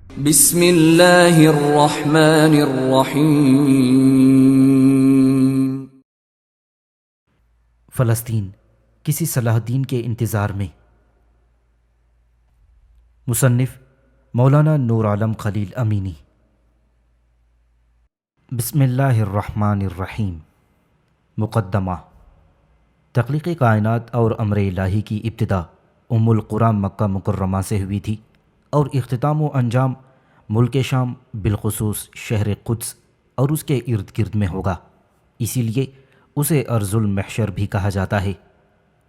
بسم اللہ الرحمن الرحیم۔ فلسطین کسی صلاح الدین کے انتظار میں۔ مصنف مولانا نور عالم خلیل امینی۔ بسم اللہ الرحمن الرحیم۔ مقدمہ۔ تخلیق کائنات اور امر الہی کی ابتدا القریٰ مکہ مکرمہ سے ہوئی تھی، اور اختتام و انجام ملک شام بالخصوص شہر قدس اور اس کے ارد گرد میں ہوگا۔ اسی لیے اسے ارض المحشر بھی کہا جاتا ہے،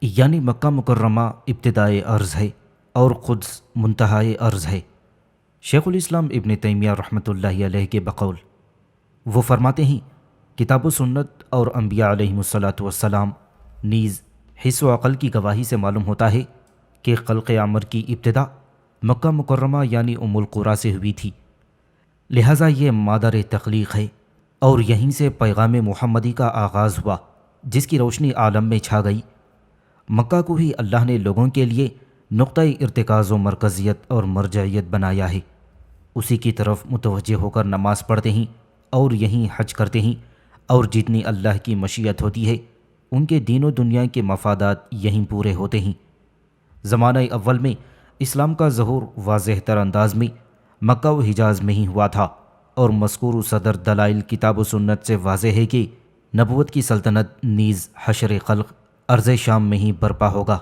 یعنی مکہ مکرمہ ابتدائے ارض ہے اور قدس منتہائے ارض ہے۔ شیخ الاسلام ابن تیمیہ رحمۃ اللہ علیہ کے بقول وہ فرماتے ہیں، کتاب و سنت اور انبیاء علیہم الصلاۃ والسلام نیز حس و عقل کی گواہی سے معلوم ہوتا ہے کہ خلق عمر کی ابتدا مکہ مکرمہ یعنی القریٰ سے ہوئی تھی، لہٰذا یہ مادر تخلیق ہے، اور یہیں سے پیغام محمدی کا آغاز ہوا، جس کی روشنی عالم میں چھا گئی۔ مکہ کو ہی اللہ نے لوگوں کے لیے نقطۂ ارتکاز و مرکزیت اور مرجعیت بنایا ہے۔ اسی کی طرف متوجہ ہو کر نماز پڑھتے ہیں اور یہیں حج کرتے ہیں، اور جتنی اللہ کی مشیت ہوتی ہے ان کے دین و دنیا کے مفادات یہیں پورے ہوتے ہیں۔ زمانہ اول میں اسلام کا ظہور واضح تر انداز میں مکہ و حجاز میں ہی ہوا تھا، اور مذکور صدر دلائل کتاب و سنت سے واضح ہے کہ نبوت کی سلطنت نیز حشر خلق ارض شام میں ہی برپا ہوگا۔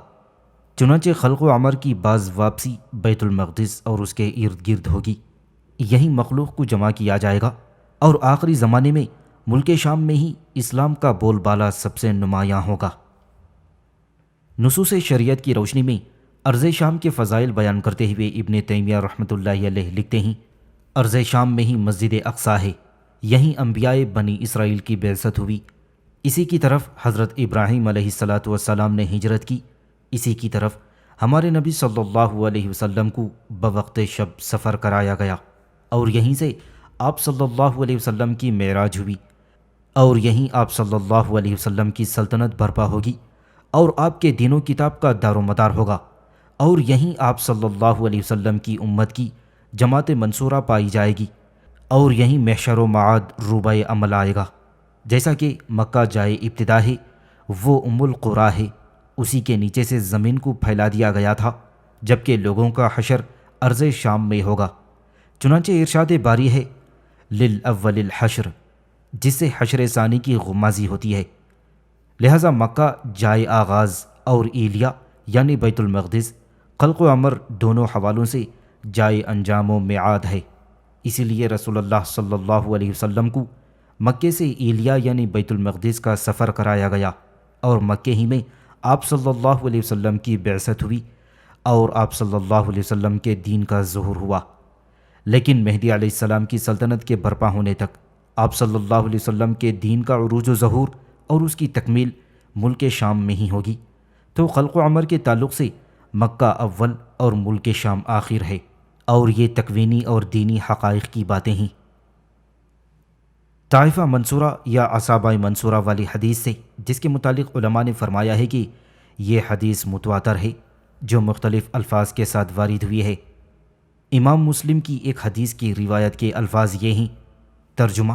چنانچہ خلق و عمر کی بعض واپسی بیت المقدس اور اس کے ارد گرد ہوگی، یہیں مخلوق کو جمع کیا جائے گا، اور آخری زمانے میں ملک شام میں ہی اسلام کا بول بالا سب سے نمایاں ہوگا۔ نصوص شریعت کی روشنی میں ارض شام کے فضائل بیان کرتے ہوئے ابن تیمیہ رحمۃ اللہ علیہ لکھتے ہیں، ارض شام میں ہی مسجد اقصیٰ ہے، یہیں انبیاء بنی اسرائیل کی بعثت ہوئی، اسی کی طرف حضرت ابراہیم علیہ الصلاۃ والسلام نے ہجرت کی، اسی کی طرف ہمارے نبی صلی اللہ علیہ وسلم کو بوقت شب سفر کرایا گیا، اور یہیں سے آپ صلی اللہ علیہ وسلم کی معراج ہوئی، اور یہیں آپ صلی اللہ علیہ وسلم کی سلطنت برپا ہوگی، اور آپ کے دین و کتاب کا دار و مدار ہوگا، اور یہیں آپ صلی اللہ علیہ وسلم کی امت کی جماعت منصورہ پائی جائے گی، اور یہیں محشر و معاد روبہ عمل آئے گا۔ جیسا کہ مکہ جائے ابتدا ہے، وہ القریٰ ہے، اسی کے نیچے سے زمین کو پھیلا دیا گیا تھا، جبکہ لوگوں کا حشر ارض شام میں ہوگا۔ چنانچہ ارشاد باری ہے للاول الحشر، جس سے حشر ثانی کی غمازی ہوتی ہے، لہذا مکہ جائے آغاز اور ایلیا یعنی بیت المقدس خلق و عمر دونوں حوالوں سے جائے انجام و میعاد ہے۔ اسی لیے رسول اللہ صلی اللہ علیہ وسلم کو مکے سے ایلیا یعنی بیت المقدس کا سفر کرایا گیا، اور مکے ہی میں آپ صلی اللہ علیہ وسلم کی بعثت ہوئی، اور آپ صلی اللہ علیہ وسلم کے دین کا ظہور ہوا۔ لیکن مہدی علیہ السلام کی سلطنت کے برپا ہونے تک آپ صلی اللہ علیہ وسلم کے دین کا عروج و ظہور اور اس کی تکمیل ملک شام میں ہی ہوگی۔ تو خلق و عمر کے تعلق سے مکہ اول اور ملک شام آخر ہے، اور یہ تکوینی اور دینی حقائق کی باتیں ہیں۔ طائفہ منصورہ یا اصحابہ منصورہ والی حدیث سے، جس کے متعلق علماء نے فرمایا ہے کہ یہ حدیث متواتر ہے، جو مختلف الفاظ کے ساتھ وارد ہوئی ہے۔ امام مسلم کی ایک حدیث کی روایت کے الفاظ یہ ہیں، ترجمہ: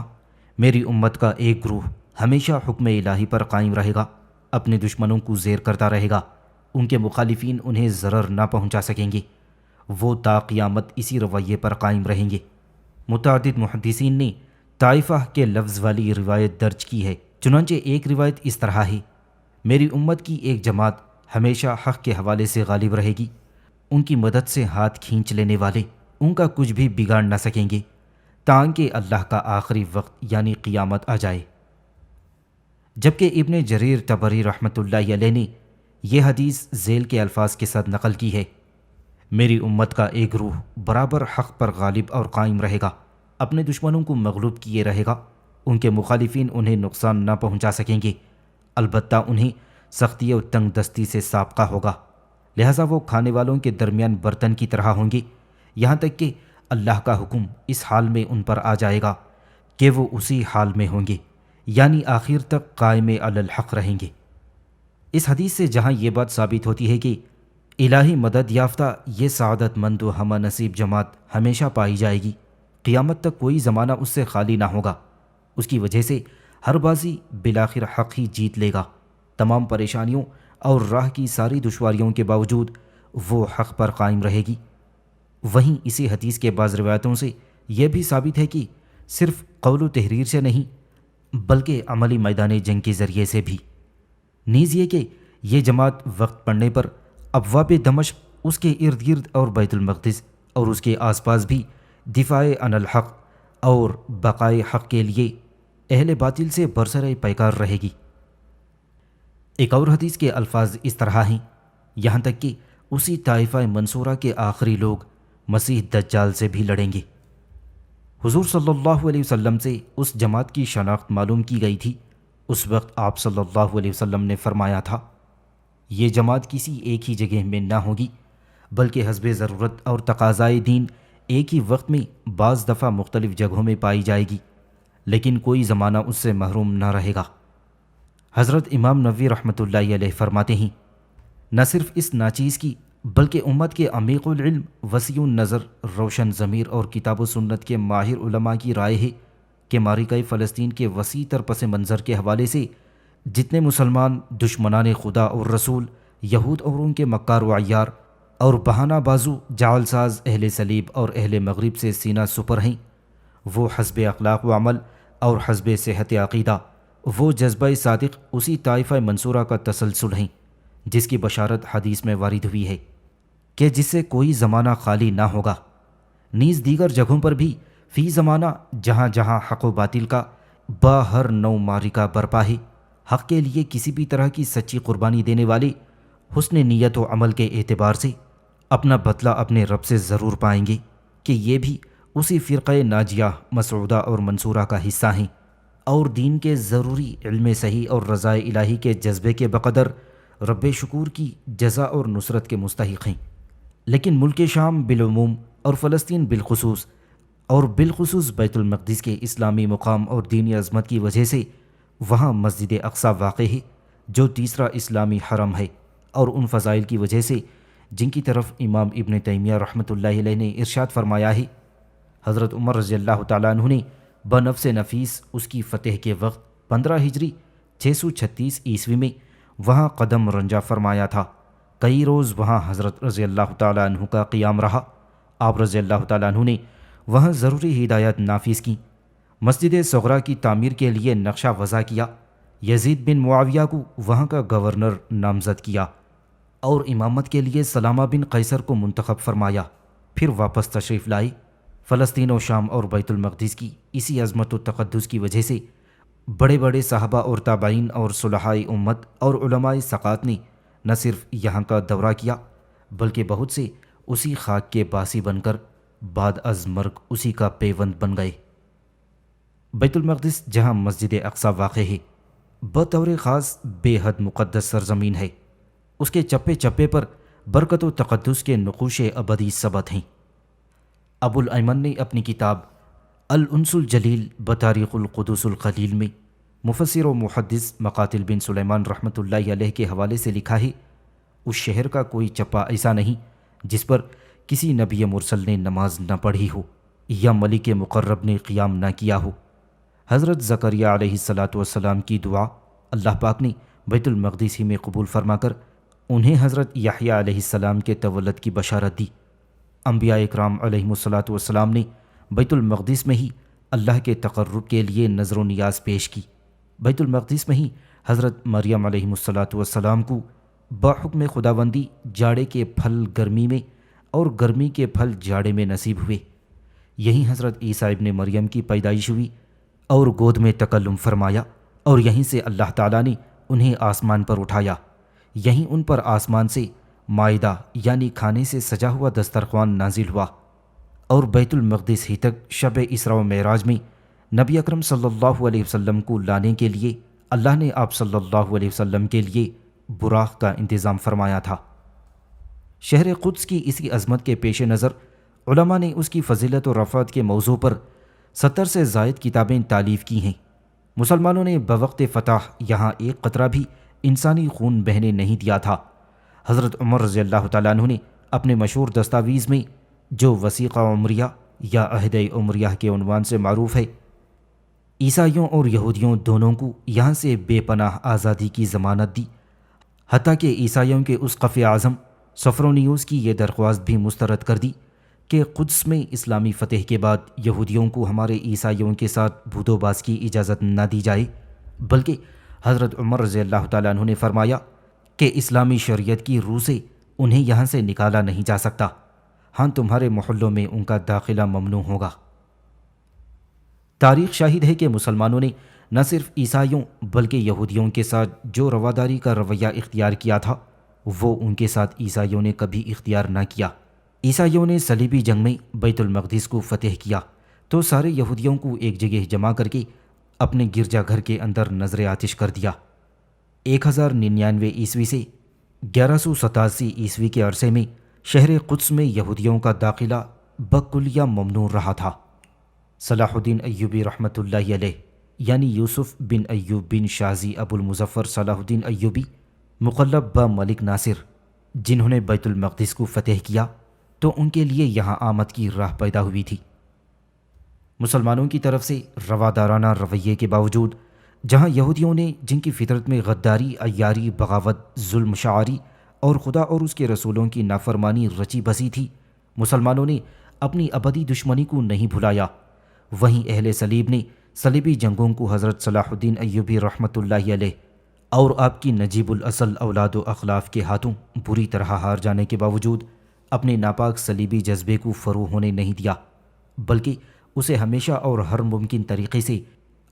میری امت کا ایک گروہ ہمیشہ حکم الہی پر قائم رہے گا، اپنے دشمنوں کو زیر کرتا رہے گا، ان کے مخالفین انہیں ضرر نہ پہنچا سکیں گے، وہ تا قیامت اسی رویے پر قائم رہیں گے۔ متعدد محدثین نے طائفہ کے لفظ والی روایت درج کی ہے، چنانچہ ایک روایت اس طرح ہے، میری امت کی ایک جماعت ہمیشہ حق کے حوالے سے غالب رہے گی، ان کی مدد سے ہاتھ کھینچ لینے والے ان کا کچھ بھی بگاڑ نہ سکیں گے، تاکہ اللہ کا آخری وقت یعنی قیامت آ جائے۔ جبکہ ابن جریر طبری رحمۃ اللہ علیہ نے یہ حدیث ذیل کے الفاظ کے ساتھ نقل کی ہے، میری امت کا ایک گروہ برابر حق پر غالب اور قائم رہے گا، اپنے دشمنوں کو مغلوب کیے رہے گا، ان کے مخالفین انہیں نقصان نہ پہنچا سکیں گے، البتہ انہیں سختی و تنگ دستی سے سابقہ ہوگا، لہٰذا وہ کھانے والوں کے درمیان برتن کی طرح ہوں گے، یہاں تک کہ اللہ کا حکم اس حال میں ان پر آ جائے گا کہ وہ اسی حال میں ہوں گے، یعنی آخر تک قائم علی الحق رہیں گے۔ اس حدیث سے جہاں یہ بات ثابت ہوتی ہے کہ الہی مدد یافتہ یہ سعادت مند و ہمہ نصیب جماعت ہمیشہ پائی جائے گی، قیامت تک کوئی زمانہ اس سے خالی نہ ہوگا۔ اس کی وجہ سے ہر بازی بالآخر حق ہی جیت لے گا۔ تمام پریشانیوں اور راہ کی ساری دشواریوں کے باوجود وہ حق پر قائم رہے گی۔ وہیں اسی حدیث کے بعض روایتوں سے یہ بھی ثابت ہے کہ صرف قول و تحریر سے نہیں بلکہ عملی میدان جنگ کے ذریعے سے بھی، نیز یہ کہ یہ جماعت وقت پڑنے پر ابواب دمشق، اس کے ارد گرد اور بیت المقدس اور اس کے آس پاس بھی دفاع عن الحق اور بقائے حق کے لیے اہل باطل سے برسر پیکار رہے گی۔ ایک اور حدیث کے الفاظ اس طرح ہیں، یہاں تک کہ اسی طائفہ منصورہ کے آخری لوگ مسیح دجال سے بھی لڑیں گے۔ حضور صلی اللہ علیہ وسلم سے اس جماعت کی شناخت معلوم کی گئی تھی۔ اس وقت آپ صلی اللہ علیہ وسلم نے فرمایا تھا، یہ جماعت کسی ایک ہی جگہ میں نہ ہوگی بلکہ حسب ضرورت اور تقاضائے دین ایک ہی وقت میں بعض دفعہ مختلف جگہوں میں پائی جائے گی، لیکن کوئی زمانہ اس سے محروم نہ رہے گا۔ حضرت امام نووی رحمۃ اللہ علیہ فرماتے ہیں، نہ صرف اس ناچیز کی بلکہ امت کے عمیق العلم، وسیع النظر، روشن ضمیر اور کتاب و سنت کے ماہر علماء کی رائے ہے کہ معرکہ فلسطین کے وسیع تر پس منظر کے حوالے سے جتنے مسلمان دشمنان خدا اور رسول، یہود اور ان کے مکار و عیار اور بہانہ بازو جعل ساز اہل صلیب اور اہل مغرب سے سینہ سپر ہیں، وہ حسب اخلاق و عمل اور حسب صحت عقیدہ وہ جذبہ صادق اسی طائفہ منصورہ کا تسلسل ہیں جس کی بشارت حدیث میں وارد ہوئی ہے کہ جس سے کوئی زمانہ خالی نہ ہوگا۔ نیز دیگر جگہوں پر بھی فی زمانہ جہاں جہاں حق و باطل کا با ہر نو معرکہ برپا ہے، حق کے لیے کسی بھی طرح کی سچی قربانی دینے والے حسن نیت و عمل کے اعتبار سے اپنا بدلہ اپنے رب سے ضرور پائیں گے کہ یہ بھی اسی فرقہ ناجیہ، مسعودہ اور منصورہ کا حصہ ہیں اور دین کے ضروری علم صحیح اور رضائے الہی کے جذبے کے بقدر رب شکور کی جزا اور نصرت کے مستحق ہیں۔ لیکن ملک شام بالعموم اور فلسطین بالخصوص اور بالخصوص بیت المقدس کے اسلامی مقام اور دینی عظمت کی وجہ سے وہاں مسجد اقصیٰ واقع ہے جو تیسرا اسلامی حرم ہے، اور ان فضائل کی وجہ سے جن کی طرف امام ابن تیمیہ رحمۃ اللہ علیہ نے ارشاد فرمایا ہے، حضرت عمر رضی اللہ تعالیٰ عنہ نے بنفس نفیس اس کی فتح کے وقت 15 ہجری 636 عیسوی میں وہاں قدم رنجہ فرمایا تھا۔ کئی روز وہاں حضرت رضی اللہ تعالیٰ عنہ کا قیام رہا۔ آپ رضی اللہ تعالیٰ عنہ نے وہاں ضروری ہدایات نافذ کیں، مسجد صغرا کی تعمیر کے لیے نقشہ وضع کیا، یزید بن معاویہ کو وہاں کا گورنر نامزد کیا اور امامت کے لیے سلامہ بن قیصر کو منتخب فرمایا، پھر واپس تشریف لائے۔ فلسطین و شام اور بیت المقدس کی اسی عظمت و تقدس کی وجہ سے بڑے بڑے صحابہ اور تابعین اور صلحاء امت اور علماء ثقات نے نہ صرف یہاں کا دورہ کیا بلکہ بہت سے اسی خاک کے باسی بن کر بعد از مرگ اسی کا پیوند بن گئے۔ بیت المقدس جہاں مسجد اقصیٰ واقع ہے بطور خاص بے حد مقدس سرزمین ہے۔ اس کے چپے چپے پر برکت و تقدس کے نقوش ابدی ثبت ہیں۔ ابو الایمن نے اپنی کتاب الانس الجلیل بتاریخ القدس الخلیل میں مفسر و محدث مقاتل بن سلیمان رحمۃ اللہ علیہ کے حوالے سے لکھا ہے، اس شہر کا کوئی چپا ایسا نہیں جس پر کسی نبی مرسل نے نماز نہ پڑھی ہو یا ملک مقرب نے قیام نہ کیا ہو۔ حضرت زکریا علیہ السلام کی دعا اللہ پاک نے بیت المقدس ہی میں قبول فرما کر انہیں حضرت یحییٰ علیہ السلام کے تولد کی بشارت دی۔ انبیاء اکرام علیہم السلام نے بیت المقدس میں ہی اللہ کے تقرب کے لیے نظر و نیاز پیش کی۔ بیت المقدس میں ہی حضرت مریم علیہ السلام کو بحکم خداوندی جاڑے کے پھل گرمی میں اور گرمی کے پھل جاڑے میں نصیب ہوئے۔ یہیں حضرت عیسیٰ ابن مریم کی پیدائش ہوئی اور گود میں تکلم فرمایا، اور یہیں سے اللہ تعالیٰ نے انہیں آسمان پر اٹھایا۔ یہیں ان پر آسمان سے مائدہ یعنی کھانے سے سجا ہوا دسترخوان نازل ہوا، اور بیت المقدس ہی تک شب اسراء و معراج میں نبی اکرم صلی اللہ علیہ وسلم کو لانے کے لیے اللہ نے آپ صلی اللہ علیہ وسلم کے لیے براق کا انتظام فرمایا تھا۔ شہر قدس کی اسی عظمت کے پیش نظر علماء نے اس کی فضیلت و رفعت کے موضوع پر 70 سے زائد کتابیں تالیف کی ہیں۔ مسلمانوں نے بوقت فتح یہاں ایک قطرہ بھی انسانی خون بہنے نہیں دیا تھا۔ حضرت عمر رضی اللہ تعالیٰ عنہ نے اپنے مشہور دستاویز میں جو وثیقہ عمریہ یا عہد عمریہ کے عنوان سے معروف ہے، عیسائیوں اور یہودیوں دونوں کو یہاں سے بے پناہ آزادی کی ضمانت دی، حتیٰ کہ عیسائیوں کے اسقف اعظم سفرونیوس کی یہ درخواست بھی مسترد کر دی کہ قدس میں اسلامی فتح کے بعد یہودیوں کو ہمارے عیسائیوں کے ساتھ بھود و باز کی اجازت نہ دی جائے، بلکہ حضرت عمر رضی اللہ تعالیٰ عنہ نے فرمایا کہ اسلامی شریعت کی روح سے انہیں یہاں سے نکالا نہیں جا سکتا، ہاں تمہارے محلوں میں ان کا داخلہ ممنوع ہوگا۔ تاریخ شاہد ہے کہ مسلمانوں نے نہ صرف عیسائیوں بلکہ یہودیوں کے ساتھ جو رواداری کا رویہ اختیار کیا تھا وہ ان کے ساتھ عیسائیوں نے کبھی اختیار نہ کیا۔ عیسائیوں نے صلیبی جنگ میں بیت المقدس کو فتح کیا تو سارے یہودیوں کو ایک جگہ جمع کر کے اپنے گرجا گھر کے اندر نظر آتش کر دیا۔ 1099 عیسوی سے 1187 عیسوی کے عرصے میں شہر قدس میں یہودیوں کا داخلہ بکلیہ ممنوع رہا تھا۔ صلاح الدین ایوبی رحمۃ اللہ علیہ یعنی یوسف بن ایوب بن شازی ابو المظفر صلاح الدین ایوبی مقلب ب ملک ناصر، جنہوں نے بیت المقدس کو فتح کیا تو ان کے لیے یہاں آمد کی راہ پیدا ہوئی تھی۔ مسلمانوں کی طرف سے روادارانہ رویے کے باوجود جہاں یہودیوں نے جن کی فطرت میں غداری، عیاری، بغاوت، ظلم شعاری اور خدا اور اس کے رسولوں کی نافرمانی رچی بسی تھی، مسلمانوں نے اپنی ابدی دشمنی کو نہیں بھلایا۔ وہیں اہل صلیب نے صلیبی جنگوں کو حضرت صلاح الدین ایوبی رحمۃ اللہ علیہ اور آپ کی نجیب الاصل اولاد و اخلاف کے ہاتھوں بری طرح ہار جانے کے باوجود اپنے ناپاک صلیبی جذبے کو فروغ ہونے نہیں دیا، بلکہ اسے ہمیشہ اور ہر ممکن طریقے سے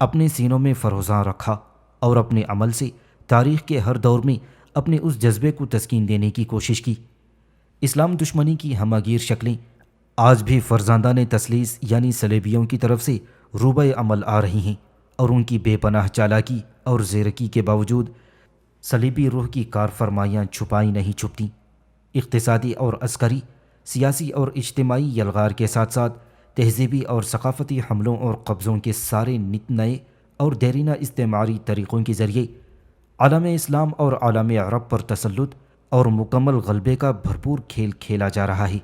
اپنے سینوں میں فروزاں رکھا اور اپنے عمل سے تاریخ کے ہر دور میں اپنے اس جذبے کو تسکین دینے کی کوشش کی۔ اسلام دشمنی کی ہمہ گیر شکلیں آج بھی فرزندان تثلیث یعنی صلیبیوں کی طرف سے روبہ عمل آ رہی ہیں، اور ان کی بے پناہ چالاکی اور زیرکی کے باوجود صلیبی روح کی کار فرمائیاں چھپائی نہیں چھپتیں۔ اقتصادی اور عسکری، سیاسی اور اجتماعی یلغار کے ساتھ ساتھ تہذیبی اور ثقافتی حملوں اور قبضوں کے سارے نت نئے اور دیرینہ استعماری طریقوں کے ذریعے عالم اسلام اور عالم عرب پر تسلط اور مکمل غلبے کا بھرپور کھیل کھیلا جا رہا ہے۔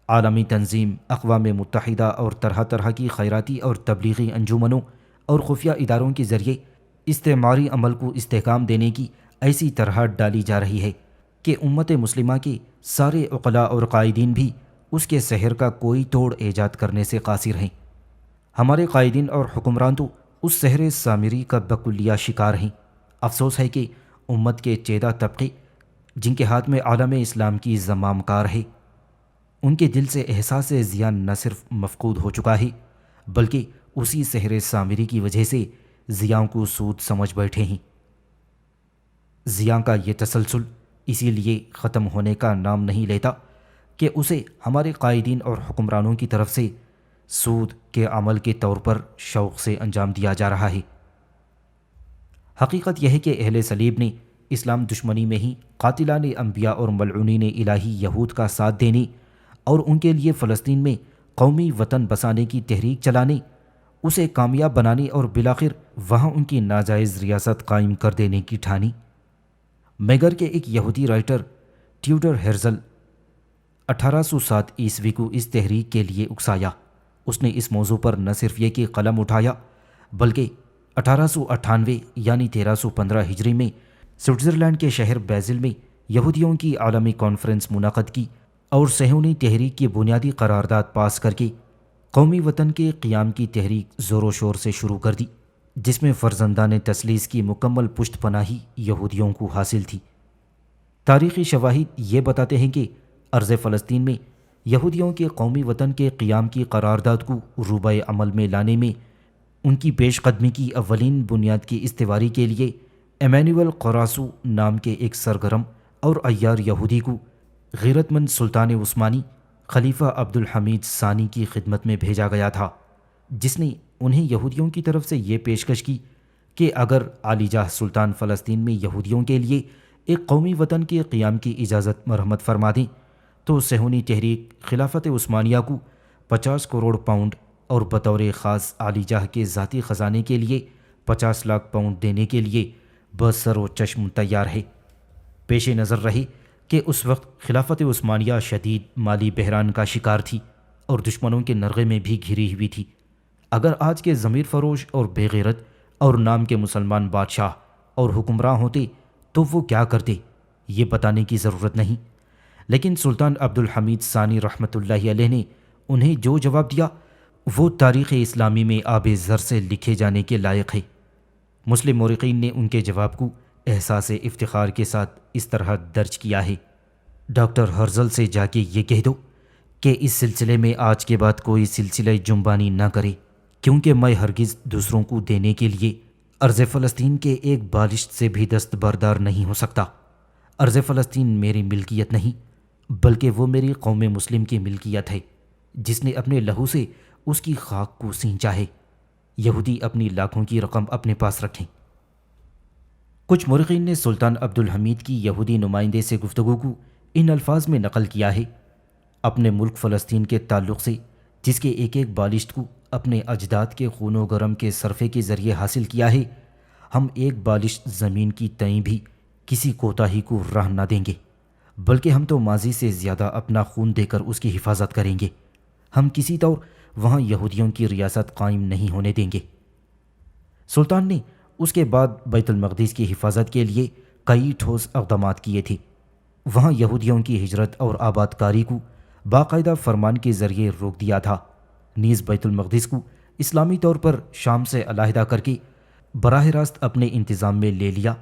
عالمی تنظیم، اقوام متحدہ اور طرح طرح کی خیراتی اور تبلیغی انجمنوں اور خفیہ اداروں کے ذریعے استعماری عمل کو استحکام دینے کی ایسی طرح ڈالی جا رہی ہے کہ امت مسلمہ کے سارے عقلاء اور قائدین بھی اس کے سحر کا کوئی توڑ ایجاد کرنے سے قاصر ہیں۔ ہمارے قائدین اور حکمران تو اس سحر سامری کا بکلیہ شکار ہیں۔ افسوس ہے کہ امت کے چیدہ طبقے جن کے ہاتھ میں عالم اسلام کی زمام کار ہے، ان کے دل سے احساس زیان نہ صرف مفقود ہو چکا ہے بلکہ اسی سحر سامری کی وجہ سے زیاں کو سود سمجھ بیٹھے ہیں۔ زیاں کا یہ تسلسل اسی لیے ختم ہونے کا نام نہیں لیتا کہ اسے ہمارے قائدین اور حکمرانوں کی طرف سے سود کے عمل کے طور پر شوق سے انجام دیا جا رہا ہے۔ حقیقت یہ ہے کہ اہل صلیب نے اسلام دشمنی میں ہی قاتلان انبیاء اور ملعونین الہی یہود کا ساتھ دینے اور ان کے لیے فلسطین میں قومی وطن بسانے کی تحریک چلانے، اسے کامیاب بنانے اور بالآخر وہاں ان کی ناجائز ریاست قائم کر دینے کی ٹھانی۔ میگر کے ایک یہودی رائٹر ٹیوڈر ہیرزل 1807 عیسوی کو اس تحریک کے لیے اکسایا۔ اس نے اس موضوع پر نہ صرف یہ کہ قلم اٹھایا بلکہ 1898 یعنی 1315 ہجری میں سوئٹزرلینڈ کے شہر بیزل میں یہودیوں کی عالمی کانفرنس منعقد کی اور صہیونی تحریک کی بنیادی قرارداد پاس کر کے قومی وطن کے قیام کی تحریک زور و شور سے شروع کر دی، جس میں فرزندان تثلیث کی مکمل پشت پناہی یہودیوں کو حاصل تھی۔ تاریخی شواہد یہ بتاتے ہیں کہ ارض فلسطین میں یہودیوں کے قومی وطن کے قیام کی قرارداد کو روبہ عمل میں لانے میں ان کی پیش قدمی کی اولین بنیاد کی استواری کے لیے ایمینوئل قراسو نام کے ایک سرگرم اور عیار یہودی کو غیرت مند سلطان عثمانی خلیفہ عبد الحمید ثانی کی خدمت میں بھیجا گیا تھا، جس نے انہیں یہودیوں کی طرف سے یہ پیشکش کی کہ اگر عالی جاہ سلطان فلسطین میں یہودیوں کے لیے ایک قومی وطن کے قیام کی اجازت مرحمت فرما دیں تو صہیونی تحریک خلافت عثمانیہ کو 50 کروڑ پاؤنڈ اور بطور خاص عالی جاہ کے ذاتی خزانے کے لیے 50 لاکھ پاؤنڈ دینے کے لیے بسر و چشم تیار ہے۔ پیش نظر رہے کہ اس وقت خلافت عثمانیہ شدید مالی بحران کا شکار تھی اور دشمنوں کے نرغے میں بھی گھری ہوئی تھی۔ اگر آج کے ضمیر فروش اور بے غیرت اور نام کے مسلمان بادشاہ اور حکمراں ہوتے تو وہ کیا کرتے، یہ بتانے کی ضرورت نہیں، لیکن سلطان عبدالحمید ثانی رحمۃ اللہ علیہ نے انہیں جو جواب دیا وہ تاریخ اسلامی میں آب زر سے لکھے جانے کے لائق ہے۔ مسلم مورخین نے ان کے جواب کو احساس افتخار کے ساتھ اس طرح درج کیا ہے: ڈاکٹر ہرزل سے جا کے یہ کہہ دو کہ اس سلسلے میں آج کے بعد کوئی سلسلہ جنبانی نہ کرے، کیونکہ میں ہرگز دوسروں کو دینے کے لیے ارض فلسطین کے ایک بالشت سے بھی دستبردار نہیں ہو سکتا۔ ارض فلسطین میری ملکیت نہیں بلکہ وہ میری قوم مسلم کی ملکیت ہے، جس نے اپنے لہو سے اس کی خاک کو سینچا ہے۔ یہودی اپنی لاکھوں کی رقم اپنے پاس رکھیں۔ کچھ مورخین نے سلطان عبدالحمید کی یہودی نمائندے سے گفتگو کو ان الفاظ میں نقل کیا ہے: اپنے ملک فلسطین کے تعلق سے، جس کے ایک ایک بالشت کو اپنے اجداد کے خون و گرم کے صرفے کے ذریعے حاصل کیا ہے، ہم ایک بالشت زمین کی تئیں بھی کسی کوتاہی کو راہ نہ دیں گے، بلکہ ہم تو ماضی سے زیادہ اپنا خون دے کر اس کی حفاظت کریں گے۔ ہم کسی طور وہاں یہودیوں کی ریاست قائم نہیں ہونے دیں گے۔ سلطان نے اس کے بعد بیت المقدس کی حفاظت کے لیے کئی ٹھوس اقدامات کیے تھے۔ وہاں یہودیوں کی ہجرت اور آباد کاری کو باقاعدہ فرمان کے ذریعے روک دیا تھا، نیز بیت المقدس کو اسلامی طور پر شام سے علیحدہ کر کے براہ راست اپنے انتظام میں لے لیا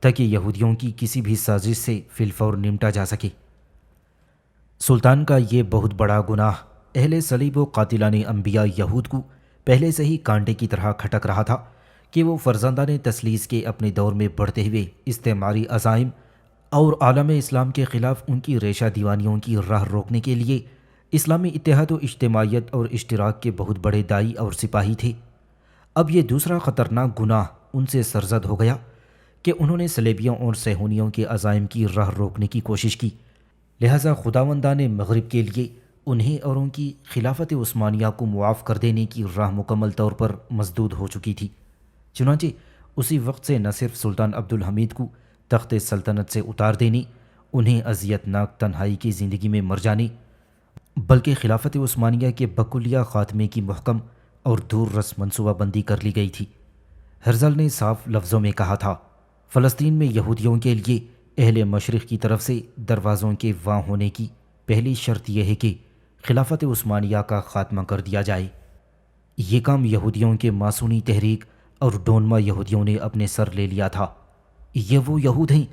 تاکہ یہودیوں کی کسی بھی سازش سے فی الفور نمٹا جا سکے۔ سلطان کا یہ بہت بڑا گناہ اہل صلیب و قاتلان انبیاء یہود کو پہلے سے ہی کانٹے کی طرح کھٹک رہا تھا کہ وہ فرزندان تثلیث کے اپنے دور میں بڑھتے ہوئے استعماری عزائم اور عالم اسلام کے خلاف ان کی ریشہ دیوانیوں کی راہ روکنے کے لیے اسلامی اتحاد و اجتماعیت اور اشتراک کے بہت بڑے داعی اور سپاہی تھے۔ اب یہ دوسرا خطرناک گناہ ان سے سرزد ہو گیا کہ انہوں نے صلیبیوں اور صہیونیوں کے عزائم کی راہ روکنے کی کوشش کی، لہٰذا خداوندان مغرب کے لیے انہیں اور ان کی خلافت عثمانیہ کو معاف کر دینے کی راہ مکمل طور پر مسدود ہو چکی تھی۔ چنانچہ اسی وقت سے نہ صرف سلطان عبدالحمید کو تخت سلطنت سے اتار دینے، انہیں اذیت ناک تنہائی کی زندگی میں مر جانے، بلکہ خلافت عثمانیہ کے بکلیہ خاتمے کی محکم اور دور رس منصوبہ بندی کر لی گئی تھی۔ ہرزل نے صاف لفظوں میں کہا تھا: فلسطین میں یہودیوں کے لیے اہل مشرق کی طرف سے دروازوں کے واں ہونے کی پہلی شرط یہ ہے کہ خلافت عثمانیہ کا خاتمہ کر دیا جائے۔ یہ کام یہودیوں کے ماسونی تحریک اور ڈونما یہودیوں نے اپنے سر لے لیا تھا۔ یہ وہ یہود ہیں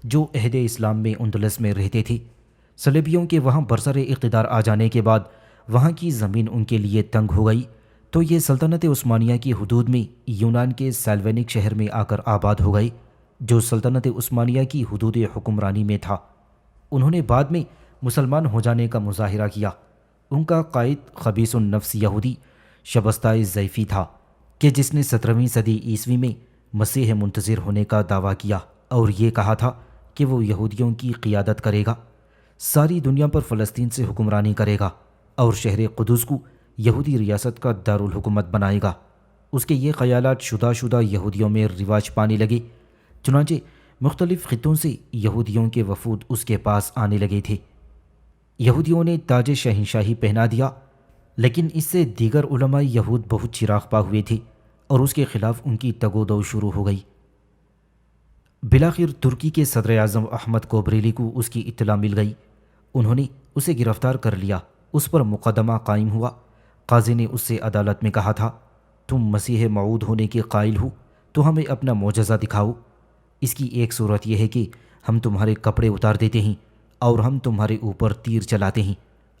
جو عہد اسلام میں اندلس میں رہتے تھے۔ صلیبیوں کے وہاں برسر اقتدار آ جانے کے بعد وہاں کی زمین ان کے لیے تنگ ہو گئی تو یہ سلطنت عثمانیہ کی حدود میں یونان کے سالوینک شہر میں آ کر آباد ہو گئے، جو سلطنت عثمانیہ کی حدود حکمرانی میں تھا۔ انہوں نے بعد میں مسلمان ہو جانے کا مظاہرہ کیا۔ ان کا قائد خبیث النفس یہودی شبستہ زیفی تھا کہ جس نے 17ویں صدی عیسوی میں مسیح منتظر ہونے کا دعویٰ کیا اور یہ کہا تھا کہ وہ یہودیوں کی قیادت کرے گا، ساری دنیا پر فلسطین سے حکمرانی کرے گا اور شہر قدس کو یہودی ریاست کا دارالحکومت بنائے گا۔ اس کے یہ خیالات شدہ یہودیوں میں رواج پانے لگے، چنانچہ مختلف خطوں سے یہودیوں کے وفود اس کے پاس آنے لگے تھے۔ یہودیوں نے تاج شہنشاہی پہنا دیا، لیکن اس سے دیگر علماء یہود بہت چراغ پا ہوئے تھے اور اس کے خلاف ان کی تگ و دو شروع ہو گئی۔ بالآخر ترکی کے صدر اعظم احمد کوبریلی کو اس کی اطلاع مل گئی۔ انہوں نے اسے گرفتار کر لیا، اس پر مقدمہ قائم ہوا۔ قاضی نے اس سے عدالت میں کہا تھا: تم مسیح موعود ہونے کے قائل ہو تو ہمیں اپنا معجزہ دکھاؤ۔ اس کی ایک صورت یہ ہے کہ ہم تمہارے کپڑے اتار دیتے ہیں اور ہم تمہارے اوپر تیر چلاتے ہیں۔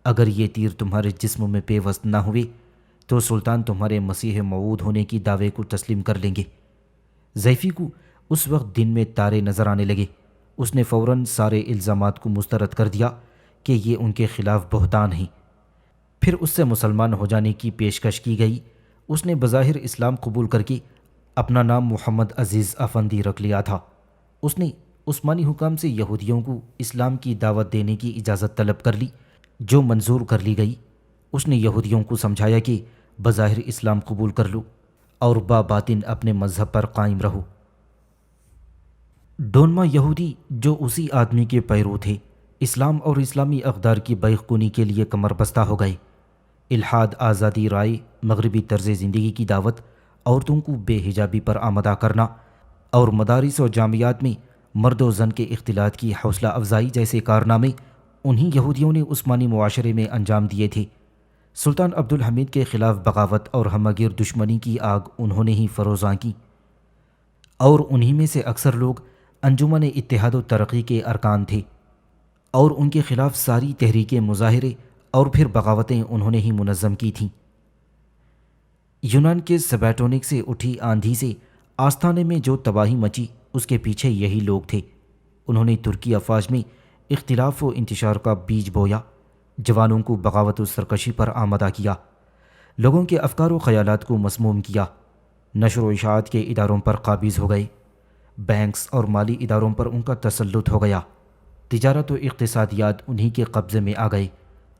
اگر یہ تیر تمہارے جسم میں پیوست نہ ہوئے تو سلطان تمہارے مسیح موعود ہونے کی دعوے کو تسلیم کر لیں گے۔ زیفی کو اس وقت دن میں تارے نظر آنے لگے۔ اس نے فوراً سارے الزامات کو مسترد کر دیا کہ یہ ان کے خلاف بہتان ہیں۔ پھر اس سے مسلمان ہو جانے کی پیشکش کی گئی۔ اس نے بظاہر اسلام قبول کر کے اپنا نام محمد عزیز افندی رکھ لیا تھا۔ اس نے عثمانی حکام سے یہودیوں کو اسلام کی دعوت دینے کی اجازت طلب کر لی، جو منظور کر لی گئی۔ اس نے یہودیوں کو سمجھایا کہ بظاہر اسلام قبول کر لو اور باطن اپنے مذہب پر قائم رہو۔ ڈونما یہودی جو اسی آدمی کے پیرو تھے اسلام اور اسلامی اقدار کی بیخ کنی کے لیے کمر بستہ ہو گئے۔ الحاد، آزادی رائے، مغربی طرز زندگی کی دعوت، عورتوں کو بے حجابی پر آمادہ کرنا اور مدارس و جامعات میں مرد و زن کے اختلاط کی حوصلہ افزائی جیسے کارنامے انہی یہودیوں نے عثمانی معاشرے میں انجام دیے تھے۔ سلطان عبدالحمید کے خلاف بغاوت اور ہمگیر دشمنی کی آگ انہوں نے ہی فروزاں کی، اور انہی میں سے اکثر لوگ انجمن اتحاد و ترقی کے ارکان تھے، اور ان کے خلاف ساری تحریکیں، مظاہرے اور پھر بغاوتیں انہوں نے ہی منظم کی تھیں۔ یونان کے سبیٹونک سے اٹھی آندھی سے آستانے میں جو تباہی مچی، اس کے پیچھے یہی لوگ تھے۔ انہوں نے ترکی افواج میں اختلاف و انتشار کا بیج بویا، جوانوں کو بغاوت و سرکشی پر آمادہ کیا، لوگوں کے افکار و خیالات کو مسموم کیا، نشر و اشاعت کے اداروں پر قابض ہو گئے، بینکس اور مالی اداروں پر ان کا تسلط ہو گیا، تجارت و اقتصادیات انہی کے قبضے میں آ گئے،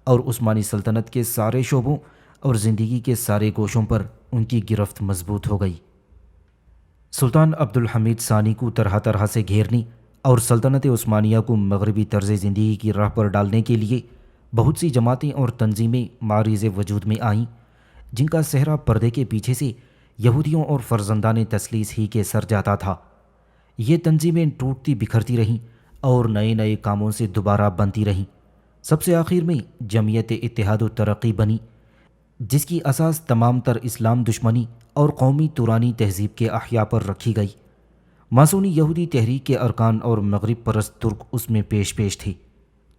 اور عثمانی سلطنت کے سارے شعبوں اور زندگی کے سارے گوشوں پر ان کی گرفت مضبوط ہو گئی۔ سلطان عبدالحمید ثانی کو طرح طرح سے گھیرنے اور سلطنت عثمانیہ کو مغربی طرز زندگی کی راہ پر ڈالنے کے لیے بہت سی جماعتیں اور تنظیمیں معرض وجود میں آئیں، جن کا صحرا پردے کے پیچھے سے یہودیوں اور فرزندان تثلیث ہی کے سر جاتا تھا۔ یہ تنظیمیں ٹوٹتی بکھرتی رہیں اور نئے نئے کاموں سے دوبارہ بنتی رہیں۔ سب سے آخر میں جمعیت اتحاد و ترقی بنی، جس کی اساس تمام تر اسلام دشمنی اور قومی تورانی تہذیب کے احیاء پر رکھی گئی۔ ماسونی یہودی تحریک کے ارکان اور مغرب پرست ترک اس میں پیش تھے۔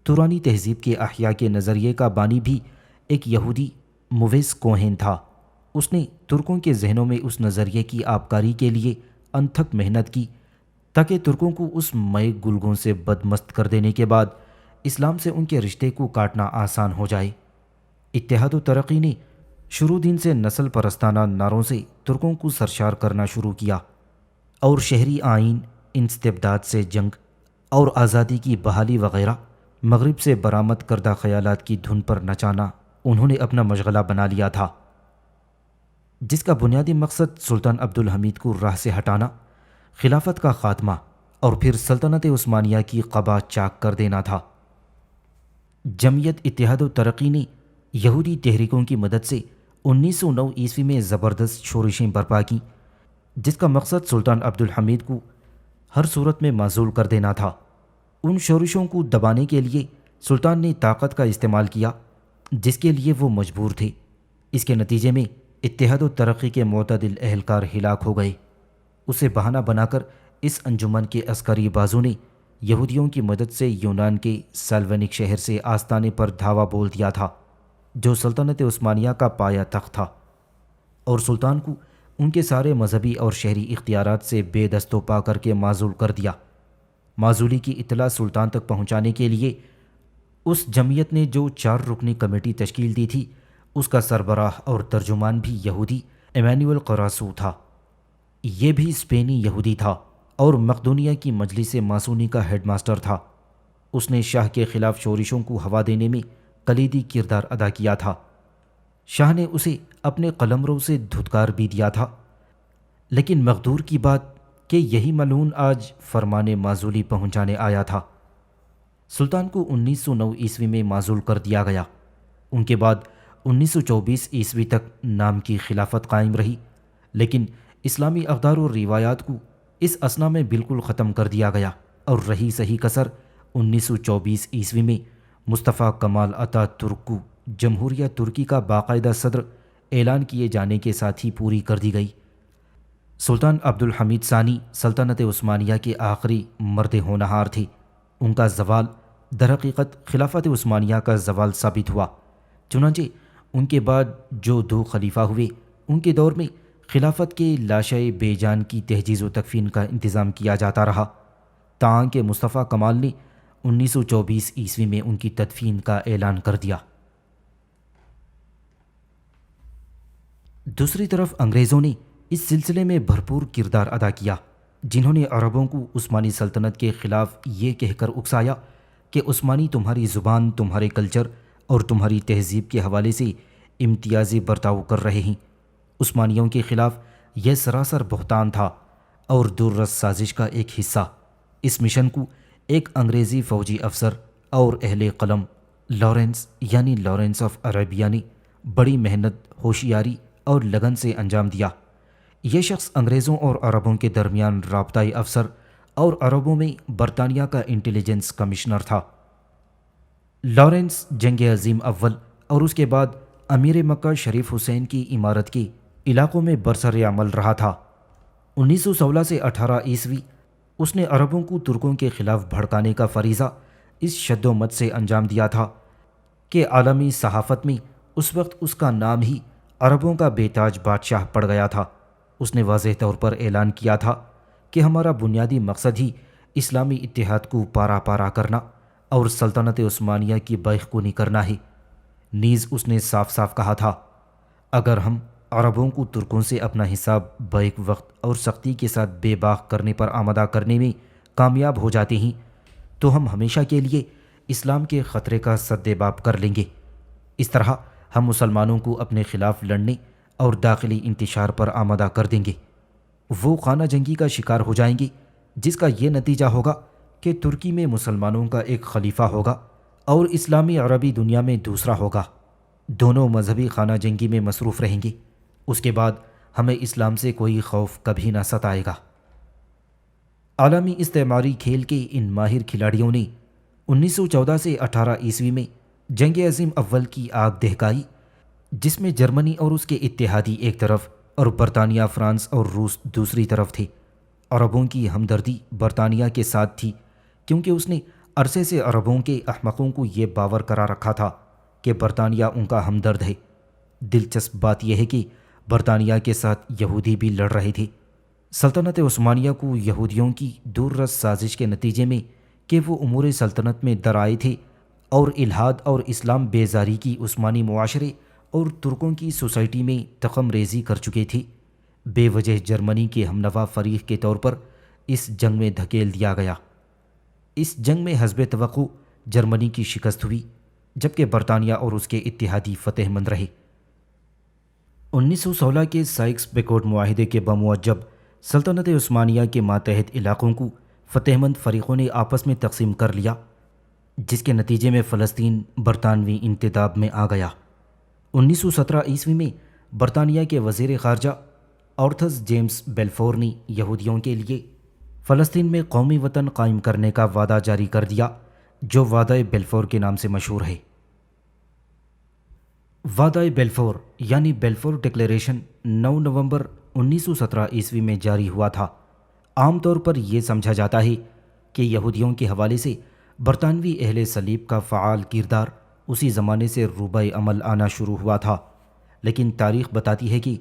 تورانی تہذیب کے احیاء کے نظریے کا بانی بھی ایک یہودی مویس کوہن تھا۔ اس نے ترکوں کے ذہنوں میں اس نظریے کی آبکاری کے لیے انتھک محنت کی، تاکہ ترکوں کو اس مئے گلگوں سے بدمست کر دینے کے بعد اسلام سے ان کے رشتے کو کاٹنا آسان ہو جائے۔ اتحاد و ترقی نے شروع دن سے نسل پرستانہ نعروں سے ترکوں کو سرشار کرنا شروع کیا، اور شہری آئین، استبداد سے جنگ اور آزادی کی بحالی وغیرہ مغرب سے برآمد کردہ خیالات کی دھن پر نچانا انہوں نے اپنا مشغلہ بنا لیا تھا، جس کا بنیادی مقصد سلطان عبدالحمید کو راہ سے ہٹانا، خلافت کا خاتمہ اور پھر سلطنت عثمانیہ کی قبا چاک کر دینا تھا۔ جمعیت اتحاد و ترقی نے یہودی تحریکوں کی مدد سے 1909 عیسوی میں زبردست شورشیں برپا کیں، جس کا مقصد سلطان عبدالحمید کو ہر صورت میں معزول کر دینا تھا۔ ان شورشوں کو دبانے کے لیے سلطان نے طاقت کا استعمال کیا جس کے لیے وہ مجبور تھے۔ اس کے نتیجے میں اتحاد و ترقی کے معتدل اہلکار ہلاک ہو گئے۔ اسے بہانہ بنا کر اس انجمن کے عسکری بازو نے یہودیوں کی مدد سے یونان کے سالونک شہر سے آستانے پر دھاوا بول دیا تھا، جو سلطنت عثمانیہ کا پایہ تخت تھا، اور سلطان کو ان کے سارے مذہبی اور شہری اختیارات سے بے دست و پا کر کے معزول کر دیا۔ معزولی کی اطلاع سلطان تک پہنچانے کے لیے اس جمعیت نے جو 4 رکنی کمیٹی تشکیل دی تھی، اس کا سربراہ اور ترجمان بھی یہودی ایمانوئل قراسو تھا۔ یہ بھی اسپینی یہودی تھا اور مقدونیہ کی مجلس ماسونی کا ہیڈ ماسٹر تھا۔ اس نے شاہ کے خلاف شورشوں کو ہوا دینے میں کلیدی کردار ادا کیا تھا۔ شاہ نے اسے اپنے قلمرو سے دھتکار بھی دیا تھا، لیکن مقدور کی بات کہ یہی ملعون آج فرمان معزولی پہنچانے آیا تھا۔ سلطان کو 1909 عیسوی میں معزول کر دیا گیا۔ ان کے بعد 1924 عیسوی تک نام کی خلافت قائم رہی، لیکن اسلامی اقدار و روایات کو اس اثنا میں بالکل ختم کر دیا گیا، اور رہی صحیح کسر 1924 عیسوی میں مصطفیٰ کمال اتا ترک کو جمہوریہ ترکی کا باقاعدہ صدر اعلان کیے جانے کے ساتھ ہی پوری کر دی گئی۔ سلطان عبدالحمید ثانی سلطنت عثمانیہ کے آخری مرد ہونہار تھے۔ ان کا زوال درحقیقت خلافت عثمانیہ کا زوال ثابت ہوا۔ چنانچہ ان کے بعد جو 2 خلیفہ ہوئے، ان کے دور میں خلافت کے لاشے بے جان کی تہجیز و تکفین کا انتظام کیا جاتا رہا، تاکہ مصطفیٰ کمال نے 1924 عیسوی میں ان کی تدفین کا اعلان کر دیا۔ دوسری طرف انگریزوں نے اس سلسلے میں بھرپور کردار ادا کیا، جنہوں نے عربوں کو عثمانی سلطنت کے خلاف یہ کہہ کر اکسایا کہ عثمانی تمہاری زبان، تمہارے کلچر اور تمہاری تہذیب کے حوالے سے امتیازی برتاؤ کر رہے ہیں۔ عثمانیوں کے خلاف یہ سراسر بہتان تھا اور دور رس سازش کا ایک حصہ۔ اس مشن کو ایک انگریزی فوجی افسر اور اہل قلم لارنس یعنی لارنس آف عربیہ نے بڑی محنت، ہوشیاری اور لگن سے انجام دیا۔ یہ شخص انگریزوں اور عربوں کے درمیان رابطۂ افسر اور عربوں میں برطانیہ کا انٹیلیجنس کمشنر تھا۔ لارنس جنگ عظیم اول اور اس کے بعد امیر مکہ شریف حسین کی امارت کے علاقوں میں برسر عمل رہا تھا۔ 1916 سے 18 عیسوی اس نے عربوں کو ترکوں کے خلاف بھڑکانے کا فریضہ اس شد و مت سے انجام دیا تھا کہ عالمی صحافت میں اس وقت اس کا نام ہی عربوں کا بے تاج بادشاہ پڑ گیا تھا۔ اس نے واضح طور پر اعلان کیا تھا کہ ہمارا بنیادی مقصد ہی اسلامی اتحاد کو پارا پارا کرنا اور سلطنت عثمانیہ کی بیخ-کنی کرنا ہے۔ نیز اس نے صاف صاف کہا تھا، اگر ہم عربوں کو ترکوں سے اپنا حساب بیک وقت اور سختی کے ساتھ بے باک کرنے پر آمادہ کرنے میں کامیاب ہو جاتے ہیں تو ہم ہمیشہ کے لیے اسلام کے خطرے کا سدباب کر لیں گے۔ اس طرح ہم مسلمانوں کو اپنے خلاف لڑنے اور داخلی انتشار پر آمادہ کر دیں گے۔ وہ خانہ جنگی کا شکار ہو جائیں گے جس کا یہ نتیجہ ہوگا کہ ترکی میں مسلمانوں کا ایک خلیفہ ہوگا اور اسلامی عربی دنیا میں دوسرا ہوگا۔ دونوں مذہبی خانہ جنگی میں مصروف رہیں گے۔ اس کے بعد ہمیں اسلام سے کوئی خوف کبھی نہ ستائے گا۔ عالمی استعماری کھیل کے ان ماہر کھلاڑیوں نے 1914 سے 18 عیسوی میں جنگ عظیم اول کی آگ دہکائی، جس میں جرمنی اور اس کے اتحادی ایک طرف اور برطانیہ، فرانس اور روس دوسری طرف تھے۔ عربوں کی ہمدردی برطانیہ کے ساتھ تھی کیونکہ اس نے عرصے سے عربوں کے احمقوں کو یہ باور کرا رکھا تھا کہ برطانیہ ان کا ہمدرد ہے۔ دلچسپ بات یہ ہے کہ برطانیہ کے ساتھ یہودی بھی لڑ رہے تھے۔ سلطنت عثمانیہ کو یہودیوں کی دور رس سازش کے نتیجے میں کہ وہ امور سلطنت میں درآئے تھے اور الحاد اور اسلام بیزاری کی عثمانی معاشرے اور ترکوں کی سوسائٹی میں تخم ریزی کر چکے تھے، بے وجہ جرمنی کے ہمنوا فریق کے طور پر اس جنگ میں دھکیل دیا گیا۔ اس جنگ میں حسب توقع جرمنی کی شکست ہوئی جبکہ برطانیہ اور اس کے اتحادی فتح مند رہے۔ 1916 کے سائکس پیکوٹ معاہدے کے بموجب سلطنت عثمانیہ کے ماتحت علاقوں کو فتح مند فریقوں نے آپس میں تقسیم کر لیا، جس کے نتیجے میں فلسطین برطانوی انتداب میں آ گیا۔ 1917 عیسوی میں برطانیہ کے وزیر خارجہ آرتھر جیمز بیلفور نے یہودیوں کے لیے فلسطین میں قومی وطن قائم کرنے کا وعدہ جاری کر دیا، جو وعدہ بیلفور کے نام سے مشہور ہے۔ وعدہ بیلفور یعنی بیلفور ڈکلیریشن 9 نومبر 1917 عیسوی میں جاری ہوا تھا۔ عام طور پر یہ سمجھا جاتا ہے کہ یہودیوں کے حوالے سے برطانوی اہل صلیب کا فعال کردار اسی زمانے سے روبہ عمل آنا شروع ہوا تھا، لیکن تاریخ بتاتی ہے کہ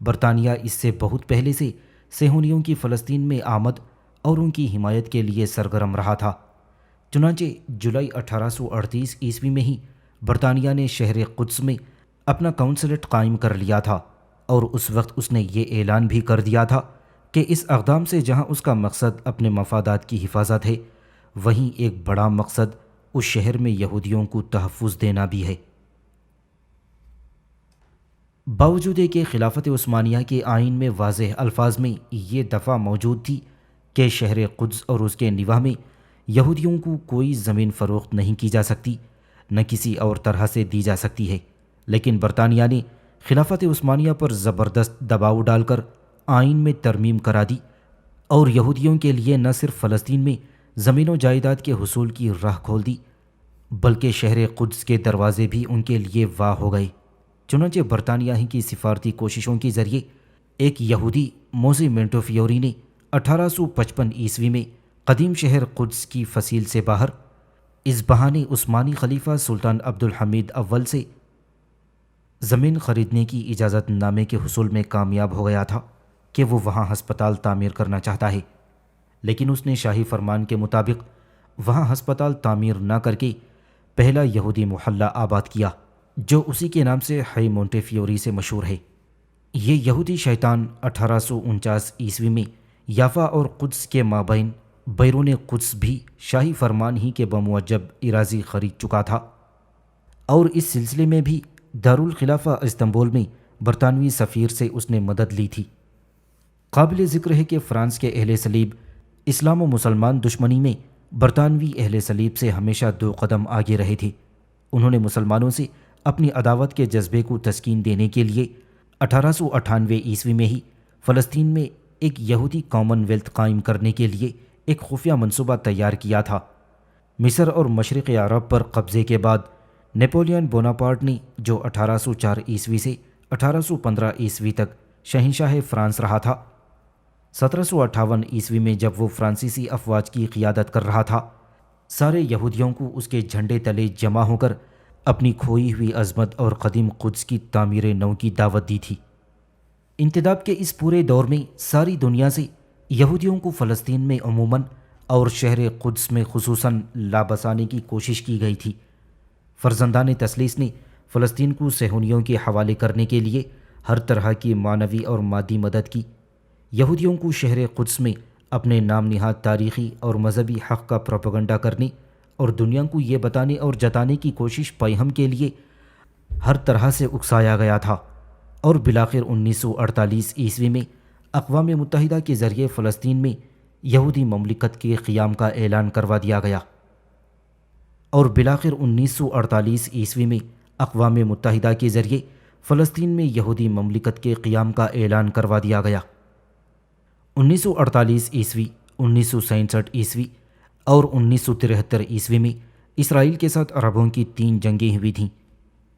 برطانیہ اس سے بہت پہلے سے صہیونیوں کی فلسطین میں آمد اور ان کی حمایت کے لیے سرگرم رہا تھا۔ چنانچہ جولائی 1838 عیسوی میں ہی برطانیہ نے شہر قدس میں اپنا کونسلیٹ قائم کر لیا تھا، اور اس وقت اس نے یہ اعلان بھی کر دیا تھا کہ اس اقدام سے جہاں اس کا مقصد اپنے مفادات کی حفاظت ہے، وہیں ایک بڑا مقصد اس شہر میں یہودیوں کو تحفظ دینا بھی ہے۔ باوجود کہ خلافت عثمانیہ کے آئین میں واضح الفاظ میں یہ دفعہ موجود تھی کہ شہر قدس اور اس کے نواح میں یہودیوں کو کوئی زمین فروخت نہیں کی جا سکتی، نہ کسی اور طرح سے دی جا سکتی ہے، لیکن برطانیہ نے خلافت عثمانیہ پر زبردست دباؤ ڈال کر آئین میں ترمیم کرا دی اور یہودیوں کے لیے نہ صرف فلسطین میں زمین و جائیداد کے حصول کی راہ کھول دی، بلکہ شہر قدس کے دروازے بھی ان کے لیے واہ ہو گئے۔ چنانچہ برطانیہ ہی کی سفارتی کوششوں کے ذریعے ایک یہودی موزی مینٹوفیوری نے 1855 عیسوی میں قدیم شہر قدس کی فصیل سے باہر اس بہانے عثمانی خلیفہ سلطان عبد الحمید اول سے زمین خریدنے کی اجازت نامے کے حصول میں کامیاب ہو گیا تھا کہ وہ وہاں ہسپتال تعمیر کرنا چاہتا ہے، لیکن اس نے شاہی فرمان کے مطابق وہاں ہسپتال تعمیر نہ کر کے پہلا یہودی محلہ آباد کیا، جو اسی کے نام سے ہائی مونٹیفیوری سے مشہور ہے۔ یہ یہودی شیطان 1849 عیسوی میں یافا اور قدس کے مابین بیرون قدس بھی شاہی فرمان ہی کے بموجب اراضی خرید چکا تھا، اور اس سلسلے میں بھی دارالخلافہ استنبول میں برطانوی سفیر سے اس نے مدد لی تھی۔ قابل ذکر ہے کہ فرانس کے اہل صلیب اسلام و مسلمان دشمنی میں برطانوی اہل صلیب سے ہمیشہ 2 قدم آگے رہے تھے۔ انہوں نے مسلمانوں سے اپنی عداوت کے جذبے کو تسکین دینے کے لیے 1898 عیسوی میں ہی فلسطین میں ایک یہودی کامن ویلتھ قائم کرنے کے لیے ایک خفیہ منصوبہ تیار کیا تھا۔ مصر اور مشرق عرب پر قبضے کے بعد نیپولین بوناپارٹ نے، جو 1804 عیسوی سے 1815 عیسوی تک شہنشاہ فرانس رہا تھا، 1758 عیسوی میں جب وہ فرانسیسی افواج کی قیادت کر رہا تھا، سارے یہودیوں کو اس کے جھنڈے تلے جمع ہو کر اپنی کھوئی ہوئی عظمت اور قدیم قدس کی تعمیر نو کی دعوت دی تھی۔ انتداب کے اس پورے دور میں ساری دنیا سے یہودیوں کو فلسطین میں عموماً اور شہر قدس میں خصوصاً لابسانے کی کوشش کی گئی تھی۔ فرزندان تثلیث نے فلسطین کو صہیونیوں کے حوالے کرنے کے لیے ہر طرح کی معنوی اور مادی مدد کی۔ یہودیوں کو شہر قدس میں اپنے نام نہاد تاریخی اور مذہبی حق کا پروپیگنڈا کرنے اور دنیا کو یہ بتانے اور جتانے کی کوشش پیہم کے لیے ہر طرح سے اکسایا گیا تھا، اور بالآخر 1948 عیسوی میں اقوام متحدہ کے ذریعے فلسطین میں یہودی مملکت کے قیام کا اعلان کروا دیا گیا۔ اور بالآخر 1948 عیسوی میں اقوام متحدہ کے ذریعے فلسطین میں یہودی مملکت کے قیام کا اعلان کروا دیا گیا۔ 1948 عیسوی، 1967 عیسوی اور 1973 عیسوی میں اسرائیل کے ساتھ عربوں کی 3 جنگیں ہوئی تھیں۔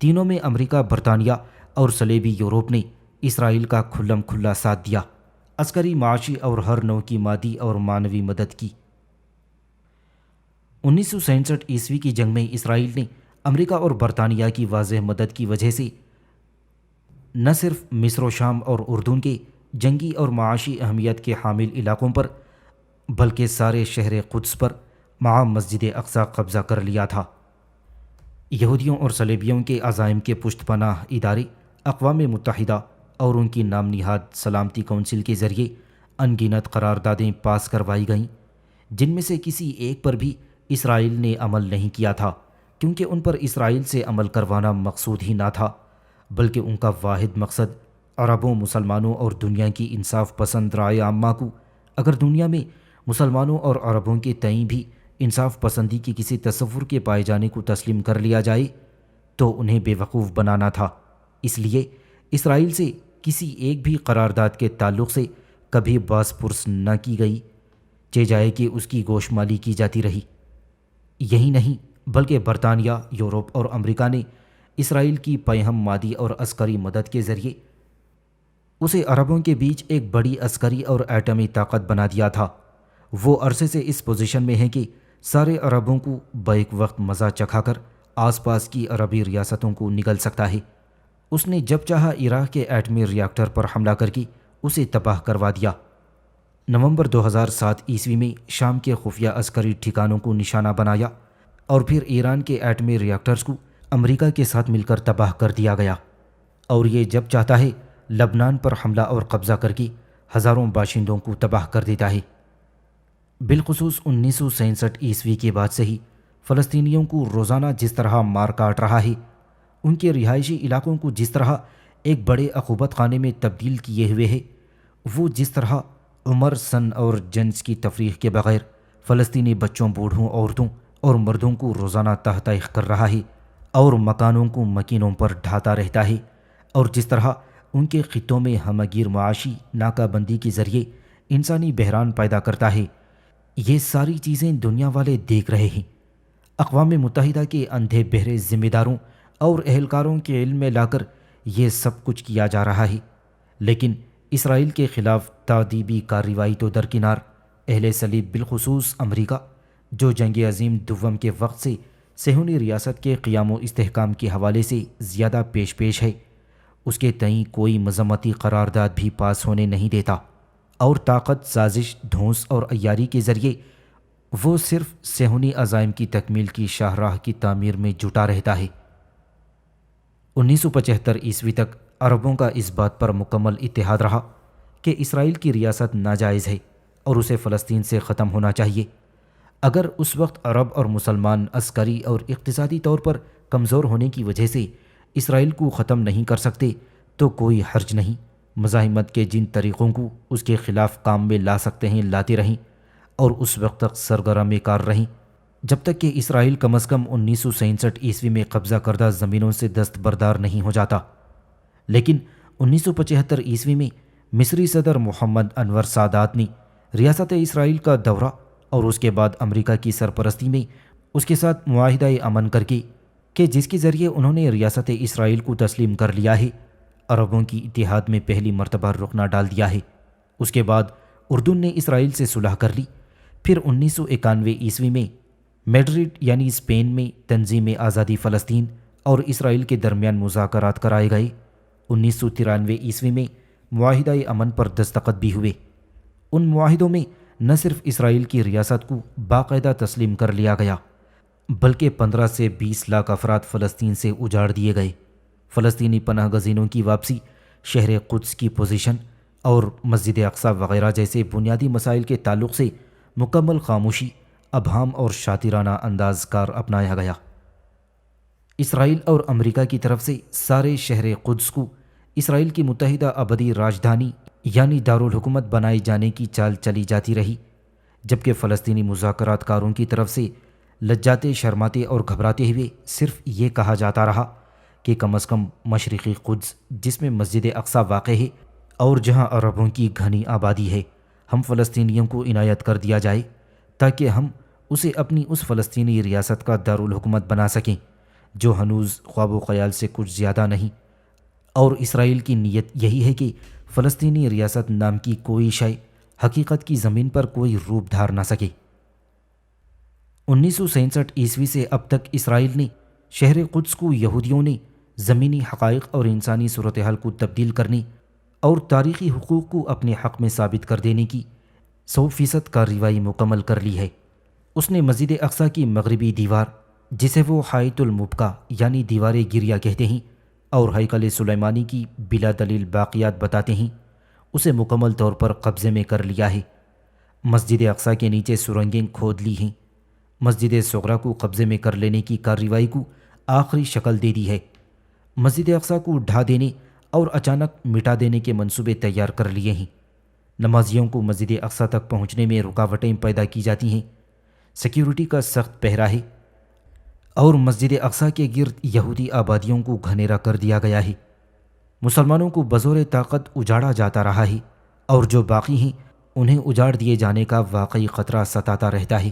تینوں میں امریکہ، برطانیہ اور صلیبی یورپ نے اسرائیل کا کھلم کھلا ساتھ دیا، عسکری، معاشی اور ہر نوع کی مادی اور معنوی مدد کی۔ 1967 عیسوی کی جنگ میں اسرائیل نے امریکہ اور برطانیہ کی واضح مدد کی وجہ سے نہ صرف مصر و شام اور اردن کے جنگی اور معاشی اہمیت کے حامل علاقوں پر بلکہ سارے شہر قدس پر مع مسجد اقصی قبضہ کر لیا تھا۔ یہودیوں اور صلیبیوں کے عزائم کے پشت پناہ ادارے اقوام متحدہ اور ان کی نام نہاد سلامتی کونسل کے ذریعے ان گنت قراردادیں پاس کروائی گئیں، جن میں سے کسی ایک پر بھی اسرائیل نے عمل نہیں کیا تھا، کیونکہ ان پر اسرائیل سے عمل کروانا مقصود ہی نہ تھا، بلکہ ان کا واحد مقصد عربوں، مسلمانوں اور دنیا کی انصاف پسند رائے عامہ کو، اگر دنیا میں مسلمانوں اور عربوں کے تئیں بھی انصاف پسندی کی کسی تصور کے پائے جانے کو تسلیم کر لیا جائے تو انہیں بے وقوف بنانا تھا۔ اس لیے اسرائیل سے کسی ایک بھی قرارداد کے تعلق سے کبھی باز پرس نہ کی گئی، چہ جائے کہ اس کی گوشمالی کی جاتی رہی۔ یہی نہیں بلکہ برطانیہ، یورپ اور امریکہ نے اسرائیل کی پیہم مادی اور عسکری مدد کے ذریعے اسے عربوں کے بیچ ایک بڑی عسکری اور ایٹمی طاقت بنا دیا تھا۔ وہ عرصے سے اس پوزیشن میں ہے کہ سارے عربوں کو بیک وقت مزہ چکھا کر آس پاس کی عربی ریاستوں کو نگل سکتا ہے۔ اس نے جب چاہا عراق کے ایٹمی ری ایکٹر پر حملہ کر کے اسے تباہ کروا دیا۔ نومبر 2007 عیسوی میں شام کے خفیہ عسکری ٹھکانوں کو نشانہ بنایا اور پھر ایران کے ایٹمی ری ایکٹرز کو امریکہ کے ساتھ مل کر تباہ کر دیا گیا، اور یہ جب چاہتا ہے لبنان پر حملہ اور قبضہ کر کے ہزاروں باشندوں کو تباہ کر دیتا ہے۔ بالخصوص 1967 عیسوی کے بعد سے ہی فلسطینیوں کو روزانہ جس طرح مار کاٹ رہا ہے، ان کے رہائشی علاقوں کو جس طرح ایک بڑے عقوبت خانے میں تبدیل کیے ہوئے ہے، وہ جس طرح عمر، سن اور جنس کی تفریق کے بغیر فلسطینی بچوں، بوڑھوں، عورتوں اور مردوں کو روزانہ تحقیق کر رہا ہے اور مکانوں کو مکینوں پر ڈھاتا رہتا ہے، اور جس طرح ان کے خطوں میں ہمگیر معاشی ناکہ بندی کے ذریعے انسانی بحران پیدا کرتا ہے، یہ ساری چیزیں دنیا والے دیکھ رہے ہیں۔ اقوام متحدہ کے اندھے بہرے ذمہ داروں اور اہلکاروں کے علم میں لا کر یہ سب کچھ کیا جا رہا ہے، لیکن اسرائیل کے خلاف تادیبی کارروائی تو درکنار، اہل صلیب بالخصوص امریکہ، جو جنگ عظیم دوم کے وقت سے صہیونی ریاست کے قیام و استحکام کے حوالے سے زیادہ پیش ہے، اس کے تئیں کوئی مذمتی قرارداد بھی پاس ہونے نہیں دیتا، اور طاقت، سازش، دھونس اور عیاری کے ذریعے وہ صرف صہیونی عزائم کی تکمیل کی شاہراہ کی تعمیر میں جٹا رہتا ہے۔ 1975 عیسوی تک عربوں کا اس بات پر مکمل اتحاد رہا کہ اسرائیل کی ریاست ناجائز ہے اور اسے فلسطین سے ختم ہونا چاہیے۔ اگر اس وقت عرب اور مسلمان عسکری اور اقتصادی طور پر کمزور ہونے کی وجہ سے اسرائیل کو ختم نہیں کر سکتے تو کوئی حرج نہیں، مزاحمت کے جن طریقوں کو اس کے خلاف کام میں لا سکتے ہیں لاتے رہیں، اور اس وقت تک سرگرم کار رہیں جب تک کہ اسرائیل کم از کم 1967 میں قبضہ کردہ زمینوں سے دستبردار نہیں ہو جاتا۔ لیکن 1975 میں مصری صدر محمد انور سادات نے ریاست اسرائیل کا دورہ اور اس کے بعد امریکہ کی سرپرستی میں اس کے ساتھ معاہدہ امن کر کے کہ جس کے ذریعے انہوں نے ریاست اسرائیل کو تسلیم کر لیا ہے، عربوں کی اتحاد میں پہلی مرتبہ رکنا ڈال دیا ہے۔ اس کے بعد اردن نے اسرائیل سے صلح کر لی۔ پھر 1991 میں میڈرڈ یعنی اسپین میں تنظیم آزادی فلسطین اور اسرائیل کے درمیان مذاکرات کرائے گئے۔ 1993 میں معاہدہ امن پر دستخط بھی ہوئے۔ ان معاہدوں میں نہ صرف اسرائیل کی ریاست کو باقاعدہ تسلیم کر لیا گیا بلکہ 15 سے 20 لاکھ افراد فلسطین سے اجاڑ دیے گئے۔ فلسطینی پناہ گزینوں کی واپسی، شہر قدس کی پوزیشن اور مسجد اقصی وغیرہ جیسے بنیادی مسائل کے تعلق سے مکمل خاموشی، ابہام اور شاطرانہ انداز کار اپنایا گیا۔ اسرائیل اور امریکہ کی طرف سے سارے شہر قدس کو اسرائیل کی متحدہ ابدی راجدھانی یعنی دارالحکومت بنائے جانے کی چال چلی جاتی رہی، جبکہ فلسطینی مذاکرات کاروں کی طرف سے لجاتے، شرماتے اور گھبراتے ہوئے صرف یہ کہا جاتا رہا کہ کم از کم مشرقی قدس جس میں مسجد اقصی واقع ہے اور جہاں عربوں کی گھنی آبادی ہے، ہم فلسطینیوں کو عنایت کر دیا جائے تاکہ ہم اسے اپنی اس فلسطینی ریاست کا دارالحکومت بنا سکیں جو ہنوز خواب و خیال سے کچھ زیادہ نہیں۔ اور اسرائیل کی نیت یہی ہے کہ فلسطینی ریاست نام کی کوئی شے حقیقت کی زمین پر کوئی روپ دھار نہ سکے۔ 1967 سے اب تک اسرائیل نے شہر قدس کو یہودیوں نے زمینی حقائق اور انسانی صورتحال کو تبدیل کرنے اور تاریخی حقوق کو اپنے حق میں ثابت کر دینے کی 100% کارروائی مکمل کر لی ہے۔ اس نے مسجد اقصی کی مغربی دیوار جسے وہ حائط المبکا یعنی دیوار گریہ کہتے ہیں اور ہیکل سلیمانی کی بلا دلیل باقیات بتاتے ہیں، اسے مکمل طور پر قبضے میں کر لیا ہے۔ مسجد اقصی کے نیچے سرنگیں کھود لی ہیں۔ مسجد صغریٰ کو قبضے میں کر لینے کی کارروائی کو آخری شکل دے دی ہے۔ مسجد اقصی کو ڈھا دینے اور اچانک مٹا دینے کے منصوبے تیار کر لیے ہیں۔ نمازیوں کو مسجد اقصی تک پہنچنے میں رکاوٹیں پیدا کی جاتی ہیں۔ سیکیورٹی کا سخت پہرا ہے اور مسجد اقصی کے گرد یہودی آبادیوں کو گھنیرا کر دیا گیا ہے۔ مسلمانوں کو بزور طاقت اجاڑا جاتا رہا ہے اور جو باقی ہیں انہیں اجاڑ دیے جانے کا واقعی خطرہ ستاتا رہتا ہے۔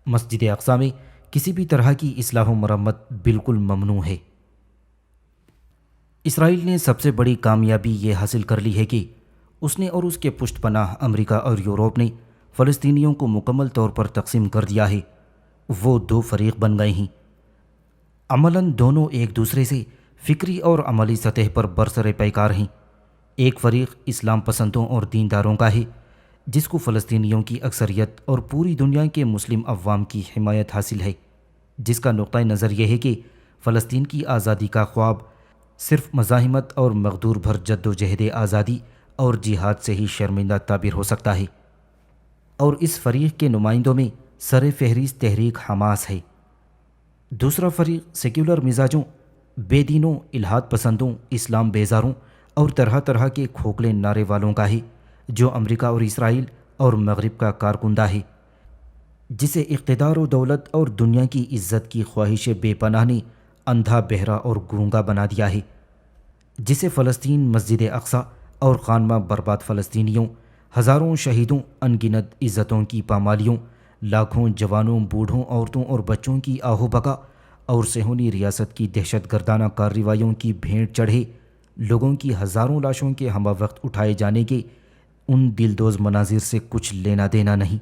مسجد اقصی میں کسی بھی طرح کی اصلاح و مرمت بالکل ممنوع ہے۔ اسرائیل نے سب سے بڑی کامیابی یہ حاصل کر لی ہے کہ اس نے اور اس کے پشت پناہ امریکہ اور یورپ نے فلسطینیوں کو مکمل طور پر تقسیم کر دیا ہے۔ وہ دو فریق بن گئے ہیں۔ عملاً دونوں ایک دوسرے سے فکری اور عملی سطح پر برسر پیکار ہیں۔ ایک فریق اسلام پسندوں اور دینداروں کا ہے جس کو فلسطینیوں کی اکثریت اور پوری دنیا کے مسلم عوام کی حمایت حاصل ہے، جس کا نقطہ نظر یہ ہے کہ فلسطین کی آزادی کا خواب صرف مزاحمت اور مقدور بھر جد و جہد آزادی اور جہاد سے ہی شرمندہ تعبیر ہو سکتا ہے۔ اور اس فریق کے نمائندوں میں سر فہرست تحریک حماس ہے۔ دوسرا فریق سیکولر مزاجوں، بے دینوں، الحاد پسندوں، اسلام بیزاروں اور طرح طرح کے کھوکھلے نعرے والوں کا ہے جو امریکہ اور اسرائیل اور مغرب کا کارکندہ ہے، جسے اقتدار و دولت اور دنیا کی عزت کی خواہش بے پناہ نے اندھا، بہرا اور گونگا بنا دیا ہے، جسے فلسطین، مسجد اقصی اور خانمہ برباد فلسطینیوں، ہزاروں شہیدوں، ان گنت عزتوں کی پامالیوں، لاکھوں جوانوں، بوڑھوں، عورتوں اور بچوں کی آہو بکا اور صہیونی ریاست کی دہشت گردانہ کارروائیوں کی بھینٹ چڑھے لوگوں کی ہزاروں لاشوں کے ہمہ وقت اٹھائے جانے کے ان دلدوز مناظر سے کچھ لینا دینا نہیں۔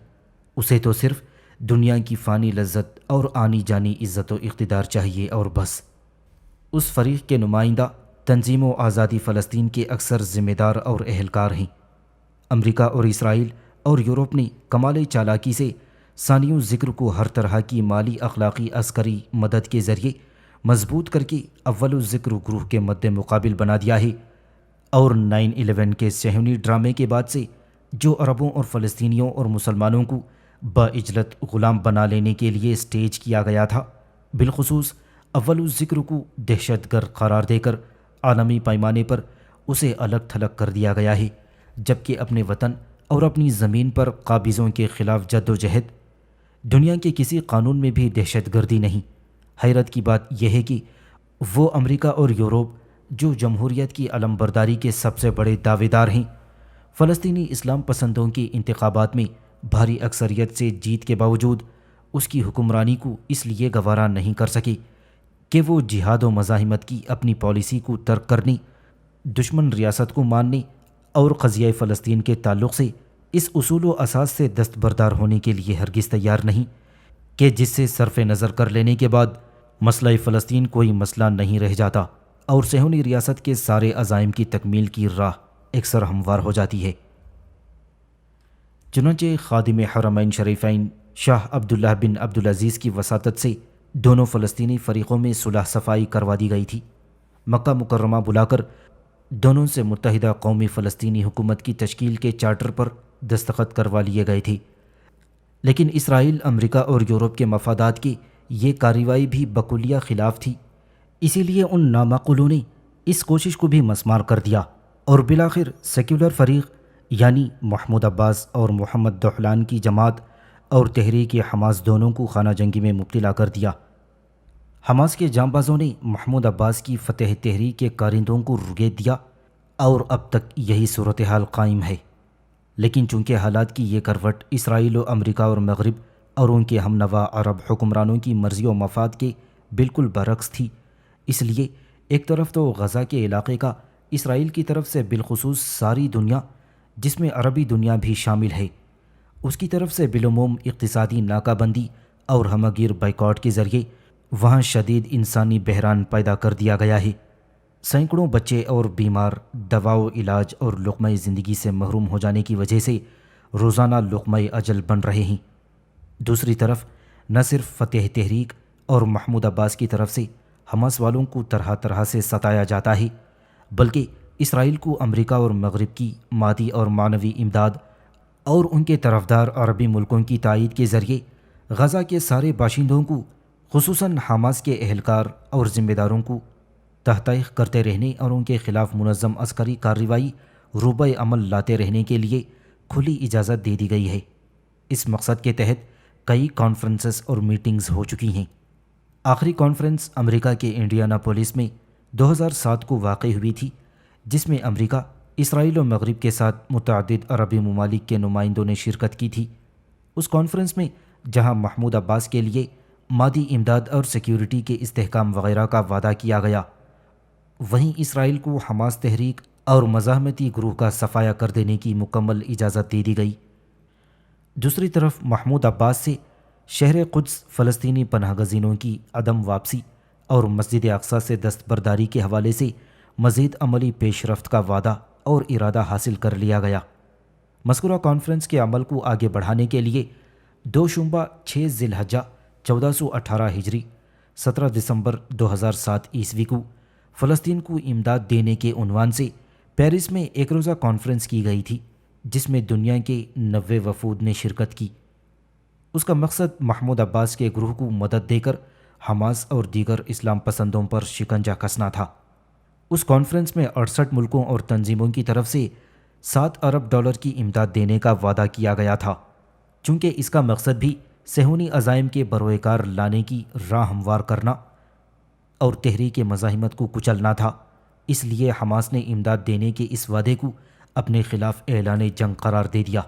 اسے تو صرف دنیا کی فانی لذت اور آنی جانی عزت و اقتدار چاہیے اور بس۔ اس فریق کے نمائندہ تنظیم و آزادی فلسطین کے اکثر ذمہ دار اور اہلکار ہیں۔ امریکہ اور اسرائیل اور یورپ نے کمال چالاکی سے ثانیوں ذکر کو ہر طرح کی مالی، اخلاقی، عسکری مدد کے ذریعے مضبوط کر کے اول الذکر گروہ کے مد مقابل بنا دیا ہے، اور 9/11 کے صہیونی ڈرامے کے بعد سے جو عربوں اور فلسطینیوں اور مسلمانوں کو باعجلت غلام بنا لینے کے لیے سٹیج کیا گیا تھا، بالخصوص اول الذکر کو دہشت گرد قرار دے کر عالمی پیمانے پر اسے الگ تھلگ کر دیا گیا ہے، جبکہ اپنے وطن اور اپنی زمین پر قابضوں کے خلاف جد و جہد، دنیا کے کسی قانون میں بھی دہشت گردی نہیں۔ حیرت کی بات یہ ہے کہ وہ امریکہ اور یورپ جو جمہوریت کی علم برداری کے سب سے بڑے دعوے دار ہیں، فلسطینی اسلام پسندوں کے انتخابات میں بھاری اکثریت سے جیت کے باوجود اس کی حکمرانی کو اس لیے گوارا نہیں کر سکے کہ وہ جہاد و مزاحمت کی اپنی پالیسی کو ترک کرنے، دشمن ریاست کو ماننے اور قضیہ فلسطین کے تعلق سے اس اصول و اساس سے دستبردار ہونے کے لیے ہرگز تیار نہیں کہ جس سے صرف نظر کر لینے کے بعد مسئلہ فلسطین کوئی مسئلہ نہیں رہ جاتا اور صہیونی ریاست کے سارے عزائم کی تکمیل کی راہ اکثر ہموار ہو جاتی ہے۔ چنانچہ خادم حرمین شریفین شاہ عبداللہ بن عبدالعزیز کی وساطت سے دونوں فلسطینی فریقوں میں صلح صفائی کروا دی گئی تھی۔ مکہ مکرمہ بلا کر دونوں سے متحدہ قومی فلسطینی حکومت کی تشکیل کے چارٹر پر دستخط کروا لیے گئے تھے، لیکن اسرائیل، امریکہ اور یورپ کے مفادات کی یہ کارروائی بھی بکلیہ خلاف تھی۔ اسی لیے ان نامعقولوں نے اس کوشش کو بھی مسمار کر دیا اور بالآخر سیکولر فریق یعنی محمود عباس اور محمد دحلان کی جماعت اور تحریک حماس دونوں کو خانہ جنگی میں مبتلا کر دیا۔ حماس کے جانبازوں نے محمود عباس کی فتح تحریک کے کارندوں کو رگید دیا اور اب تک یہی صورتحال قائم ہے۔ لیکن چونکہ حالات کی یہ کروٹ اسرائیل و امریکہ اور مغرب اور ان کے ہم نوا عرب حکمرانوں کی مرضی و مفاد کے بالکل برعکس تھی، اس لیے ایک طرف تو غزہ کے علاقے کا اسرائیل کی طرف سے بالخصوص ساری دنیا جس میں عربی دنیا بھی شامل ہے، اس کی طرف سے بالعموم اقتصادی ناکہ بندی اور ہمہ گیر بائیکاٹ کے ذریعے وہاں شدید انسانی بحران پیدا کر دیا گیا ہے۔ سینکڑوں بچے اور بیمار دوا و علاج اور لقمہ زندگی سے محروم ہو جانے کی وجہ سے روزانہ لقمہ اجل بن رہے ہیں۔ دوسری طرف نہ صرف فتح تحریک اور محمود عباس کی طرف سے حماس والوں کو طرح طرح سے ستایا جاتا ہے، بلکہ اسرائیل کو امریکہ اور مغرب کی مادی اور معنوی امداد اور ان کے طرفدار عربی ملکوں کی تائید کے ذریعے غزہ کے سارے باشندوں کو، خصوصاً حماس کے اہلکار اور ذمہ داروں کو تحقیق کرتے رہنے اور ان کے خلاف منظم عسکری کارروائی روبہ عمل لاتے رہنے کے لیے کھلی اجازت دے دی گئی ہے۔ اس مقصد کے تحت کئی کانفرنسز اور میٹنگز ہو چکی ہیں۔ آخری کانفرنس امریکہ کے انڈیانا پولیس میں 2007 کو واقع ہوئی تھی، جس میں امریکہ، اسرائیل و مغرب کے ساتھ متعدد عربی ممالک کے نمائندوں نے شرکت کی تھی۔ اس کانفرنس میں جہاں محمود عباس کے لیے مادی امداد اور سیکیورٹی کے استحکام وغیرہ کا وعدہ کیا گیا، وہیں اسرائیل کو حماس تحریک اور مزاحمتی گروہ کا صفایا کر دینے کی مکمل اجازت دے دی گئی۔ دوسری طرف محمود عباس سے شہر قدس فلسطینی پناہ گزینوں کی عدم واپسی اور مسجد اقصیٰ سے دستبرداری کے حوالے سے مزید عملی پیش رفت کا وعدہ اور ارادہ حاصل کر لیا گیا۔ مذکورہ کانفرنس کے عمل کو آگے بڑھانے کے لیے 2 شنبہ 6 ذی الحجہ 1418 ہجری 17 دسمبر 2007 عیسوی کو فلسطین کو امداد دینے کے عنوان سے پیرس میں ایک روزہ کانفرنس کی گئی تھی، جس میں دنیا کے 90 وفود نے شرکت کی۔ اس کا مقصد محمود عباس کے گروہ کو مدد دے کر حماس اور دیگر اسلام پسندوں پر شکنجہ کسنا تھا۔ اس کانفرنس میں 68 ملکوں اور تنظیموں کی طرف سے $7 ارب کی امداد دینے کا وعدہ کیا گیا تھا۔ چونکہ اس کا مقصد بھی صہیونی عزائم کے بروئے کار لانے کی راہ ہموار کرنا اور تحریک مزاحمت کو کچلنا تھا، اس لیے حماس نے امداد دینے کے اس وعدے کو اپنے خلاف اعلان جنگ قرار دے دیا۔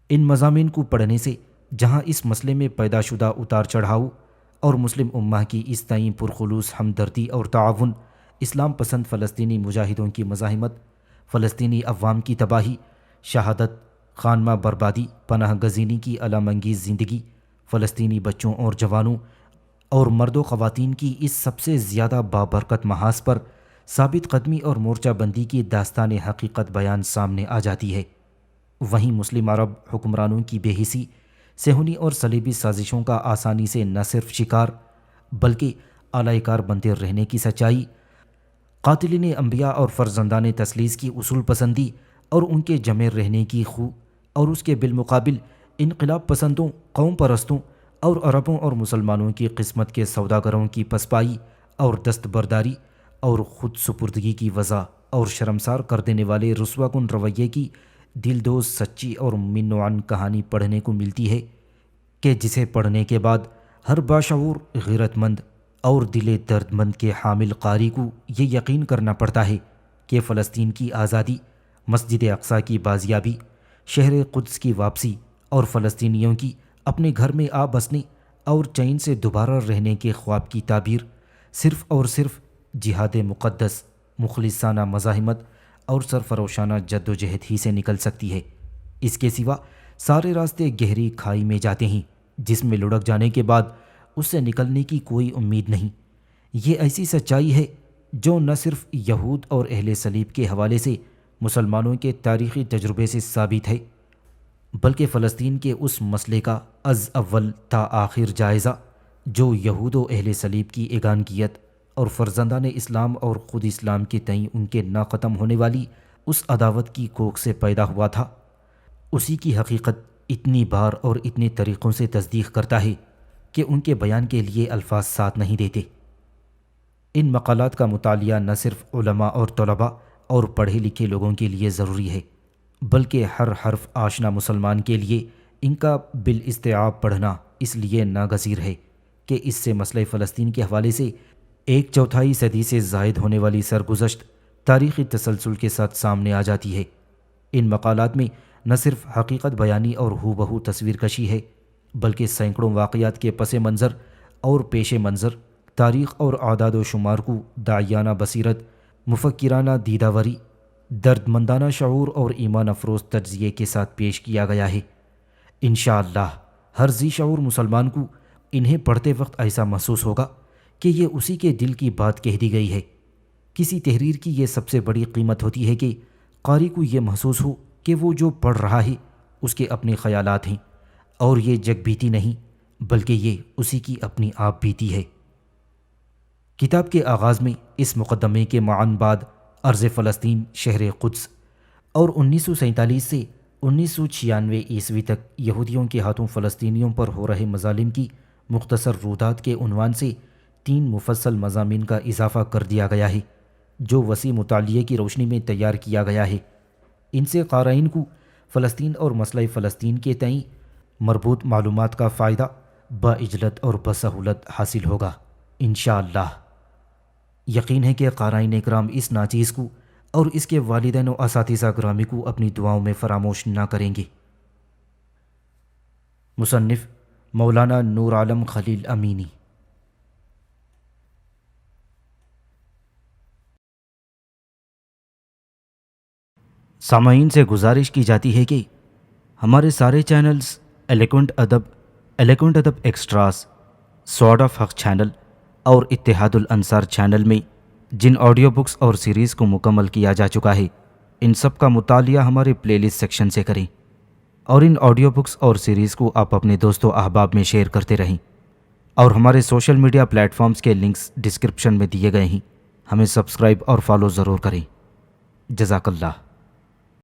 ان مضامین کو پڑھنے سے جہاں اس مسئلے میں پیدا شدہ اتار چڑھاؤ اور مسلم امہ کی اس تئیں پرخلوص ہمدردی اور تعاون، اسلام پسند فلسطینی مجاہدوں کی مزاحمت، فلسطینی عوام کی تباہی، شہادت، خانمہ بربادی، پناہ گزینی کی الم انگیز زندگی، فلسطینی بچوں اور جوانوں اور مرد و خواتین کی اس سب سے زیادہ بابرکت محاذ پر ثابت قدمی اور مورچہ بندی کی داستان حقیقت بیان سامنے آ جاتی ہے۔ وہیں مسلم عرب حکمرانوں کی بے حسی، صہیونی اور صلیبی سازشوں کا آسانی سے نہ صرف شکار بلکہ اعلی کار بنتے رہنے کی سچائی، قاتلین انبیاء اور فرزندان تثلیث کی اصول پسندی اور ان کے جمع رہنے کی خو، اور اس کے بالمقابل انقلاب پسندوں، قوم پرستوں اور عربوں اور مسلمانوں کی قسمت کے سوداگروں کی پسپائی اور دستبرداری اور خود سپردگی کی وضع اور شرمسار کر دینے والے رسوا کن رویے کی دل دوز سچی اور من و عن کہانی پڑھنے کو ملتی ہے کہ جسے پڑھنے کے بعد ہر باشعور غیرت مند اور دل درد مند کے حامل قاری کو یہ یقین کرنا پڑتا ہے کہ فلسطین کی آزادی، مسجد اقصیٰ کی بازیابی، شہر قدس کی واپسی اور فلسطینیوں کی اپنے گھر میں آ بسنے اور چین سے دوبارہ رہنے کے خواب کی تعبیر صرف اور صرف جہاد مقدس، مخلصانہ مزاحمت اور سرفروشانہ جد و جہد ہی سے نکل سکتی ہے۔ اس کے سوا سارے راستے گہری کھائی میں جاتے ہیں جس میں لڑک جانے کے بعد اس سے نکلنے کی کوئی امید نہیں۔ یہ ایسی سچائی ہے جو نہ صرف یہود اور اہل صلیب کے حوالے سے مسلمانوں کے تاریخی تجربے سے ثابت ہے، بلکہ فلسطین کے اس مسئلے کا از اول تا آخر جائزہ جو یہود و اہل صلیب کی ایگانگیت اور فرزندان اسلام اور خود اسلام کے تئیں ان کے نہ ختم ہونے والی اس عداوت کی کوکھ سے پیدا ہوا تھا، اسی کی حقیقت اتنی بار اور اتنے طریقوں سے تصدیق کرتا ہے کہ ان کے بیان کے لیے الفاظ ساتھ نہیں دیتے۔ ان مقالات کا مطالعہ نہ صرف علماء اور طلباء اور پڑھے لکھے لوگوں کے لیے ضروری ہے، بلکہ ہر حرف آشنا مسلمان کے لیے ان کا بالاستیعاب پڑھنا اس لیے ناگزیر ہے کہ اس سے مسئلہ فلسطین کے حوالے سے 1/4 صدی سے زائد ہونے والی سرگزشت تاریخی تسلسل کے ساتھ سامنے آ جاتی ہے۔ ان مقالات میں نہ صرف حقیقت بیانی اور ہو بہو تصویر کشی ہے، بلکہ سینکڑوں واقعات کے پس منظر اور پیش منظر، تاریخ اور اعداد و شمار کو داعیانہ بصیرت، مفکرانہ دیداوری، درد مندانہ شعور اور ایمان افروز تجزیے کے ساتھ پیش کیا گیا ہے۔ انشاءاللہ ہر ذی شعور مسلمان کو انہیں پڑھتے وقت ایسا محسوس ہوگا کہ یہ اسی کے دل کی بات کہہ دی گئی ہے۔ کسی تحریر کی یہ سب سے بڑی قیمت ہوتی ہے کہ قاری کو یہ محسوس ہو کہ وہ جو پڑھ رہا ہے اس کے اپنے خیالات ہیں اور یہ جگ بیتی نہیں بلکہ یہ اسی کی اپنی آپ بیتی ہے۔ کتاب کے آغاز میں اس مقدمے کے معاً بعد ارض فلسطین، شہر قدس اور 1947 سے 1996 عیسوی تک یہودیوں کے ہاتھوں فلسطینیوں پر ہو رہے مظالم کی مختصر رودات کے عنوان سے 3 مفصل مضامین کا اضافہ کر دیا گیا ہے جو وسیع مطالعے کی روشنی میں تیار کیا گیا ہے۔ ان سے قارئین کو فلسطین اور مسئلہ فلسطین کے تئیں مربوط معلومات کا فائدہ باعجلت اور بسہولت حاصل ہوگا انشاءاللہ۔ یقین ہے کہ قارئین اکرام اس ناچیز کو اور اس کے والدین و اساتذہ گرامی کو اپنی دعاؤں میں فراموش نہ کریں گے۔ مصنف مولانا نور عالم خلیل امینی۔ سامعین سے گزارش کی جاتی ہے کہ ہمارے سارے چینلز ایلیکونٹ ادب ایکسٹراز، سوارڈ آف حق چینل اور اتحاد الانصار چینل میں جن آڈیو بکس اور سیریز کو مکمل کیا جا چکا ہے ان سب کا مطالعہ ہمارے پلے لسٹ سیکشن سے کریں اور ان آڈیو بکس اور سیریز کو آپ اپنے دوست و احباب میں شیئر کرتے رہیں، اور ہمارے سوشل میڈیا پلیٹ فارمز کے لنکس ڈسکرپشن میں دیے گئے ہیں، ہمیں سبسکرائب اور فالو ضرور کریں۔ جزاک اللہ۔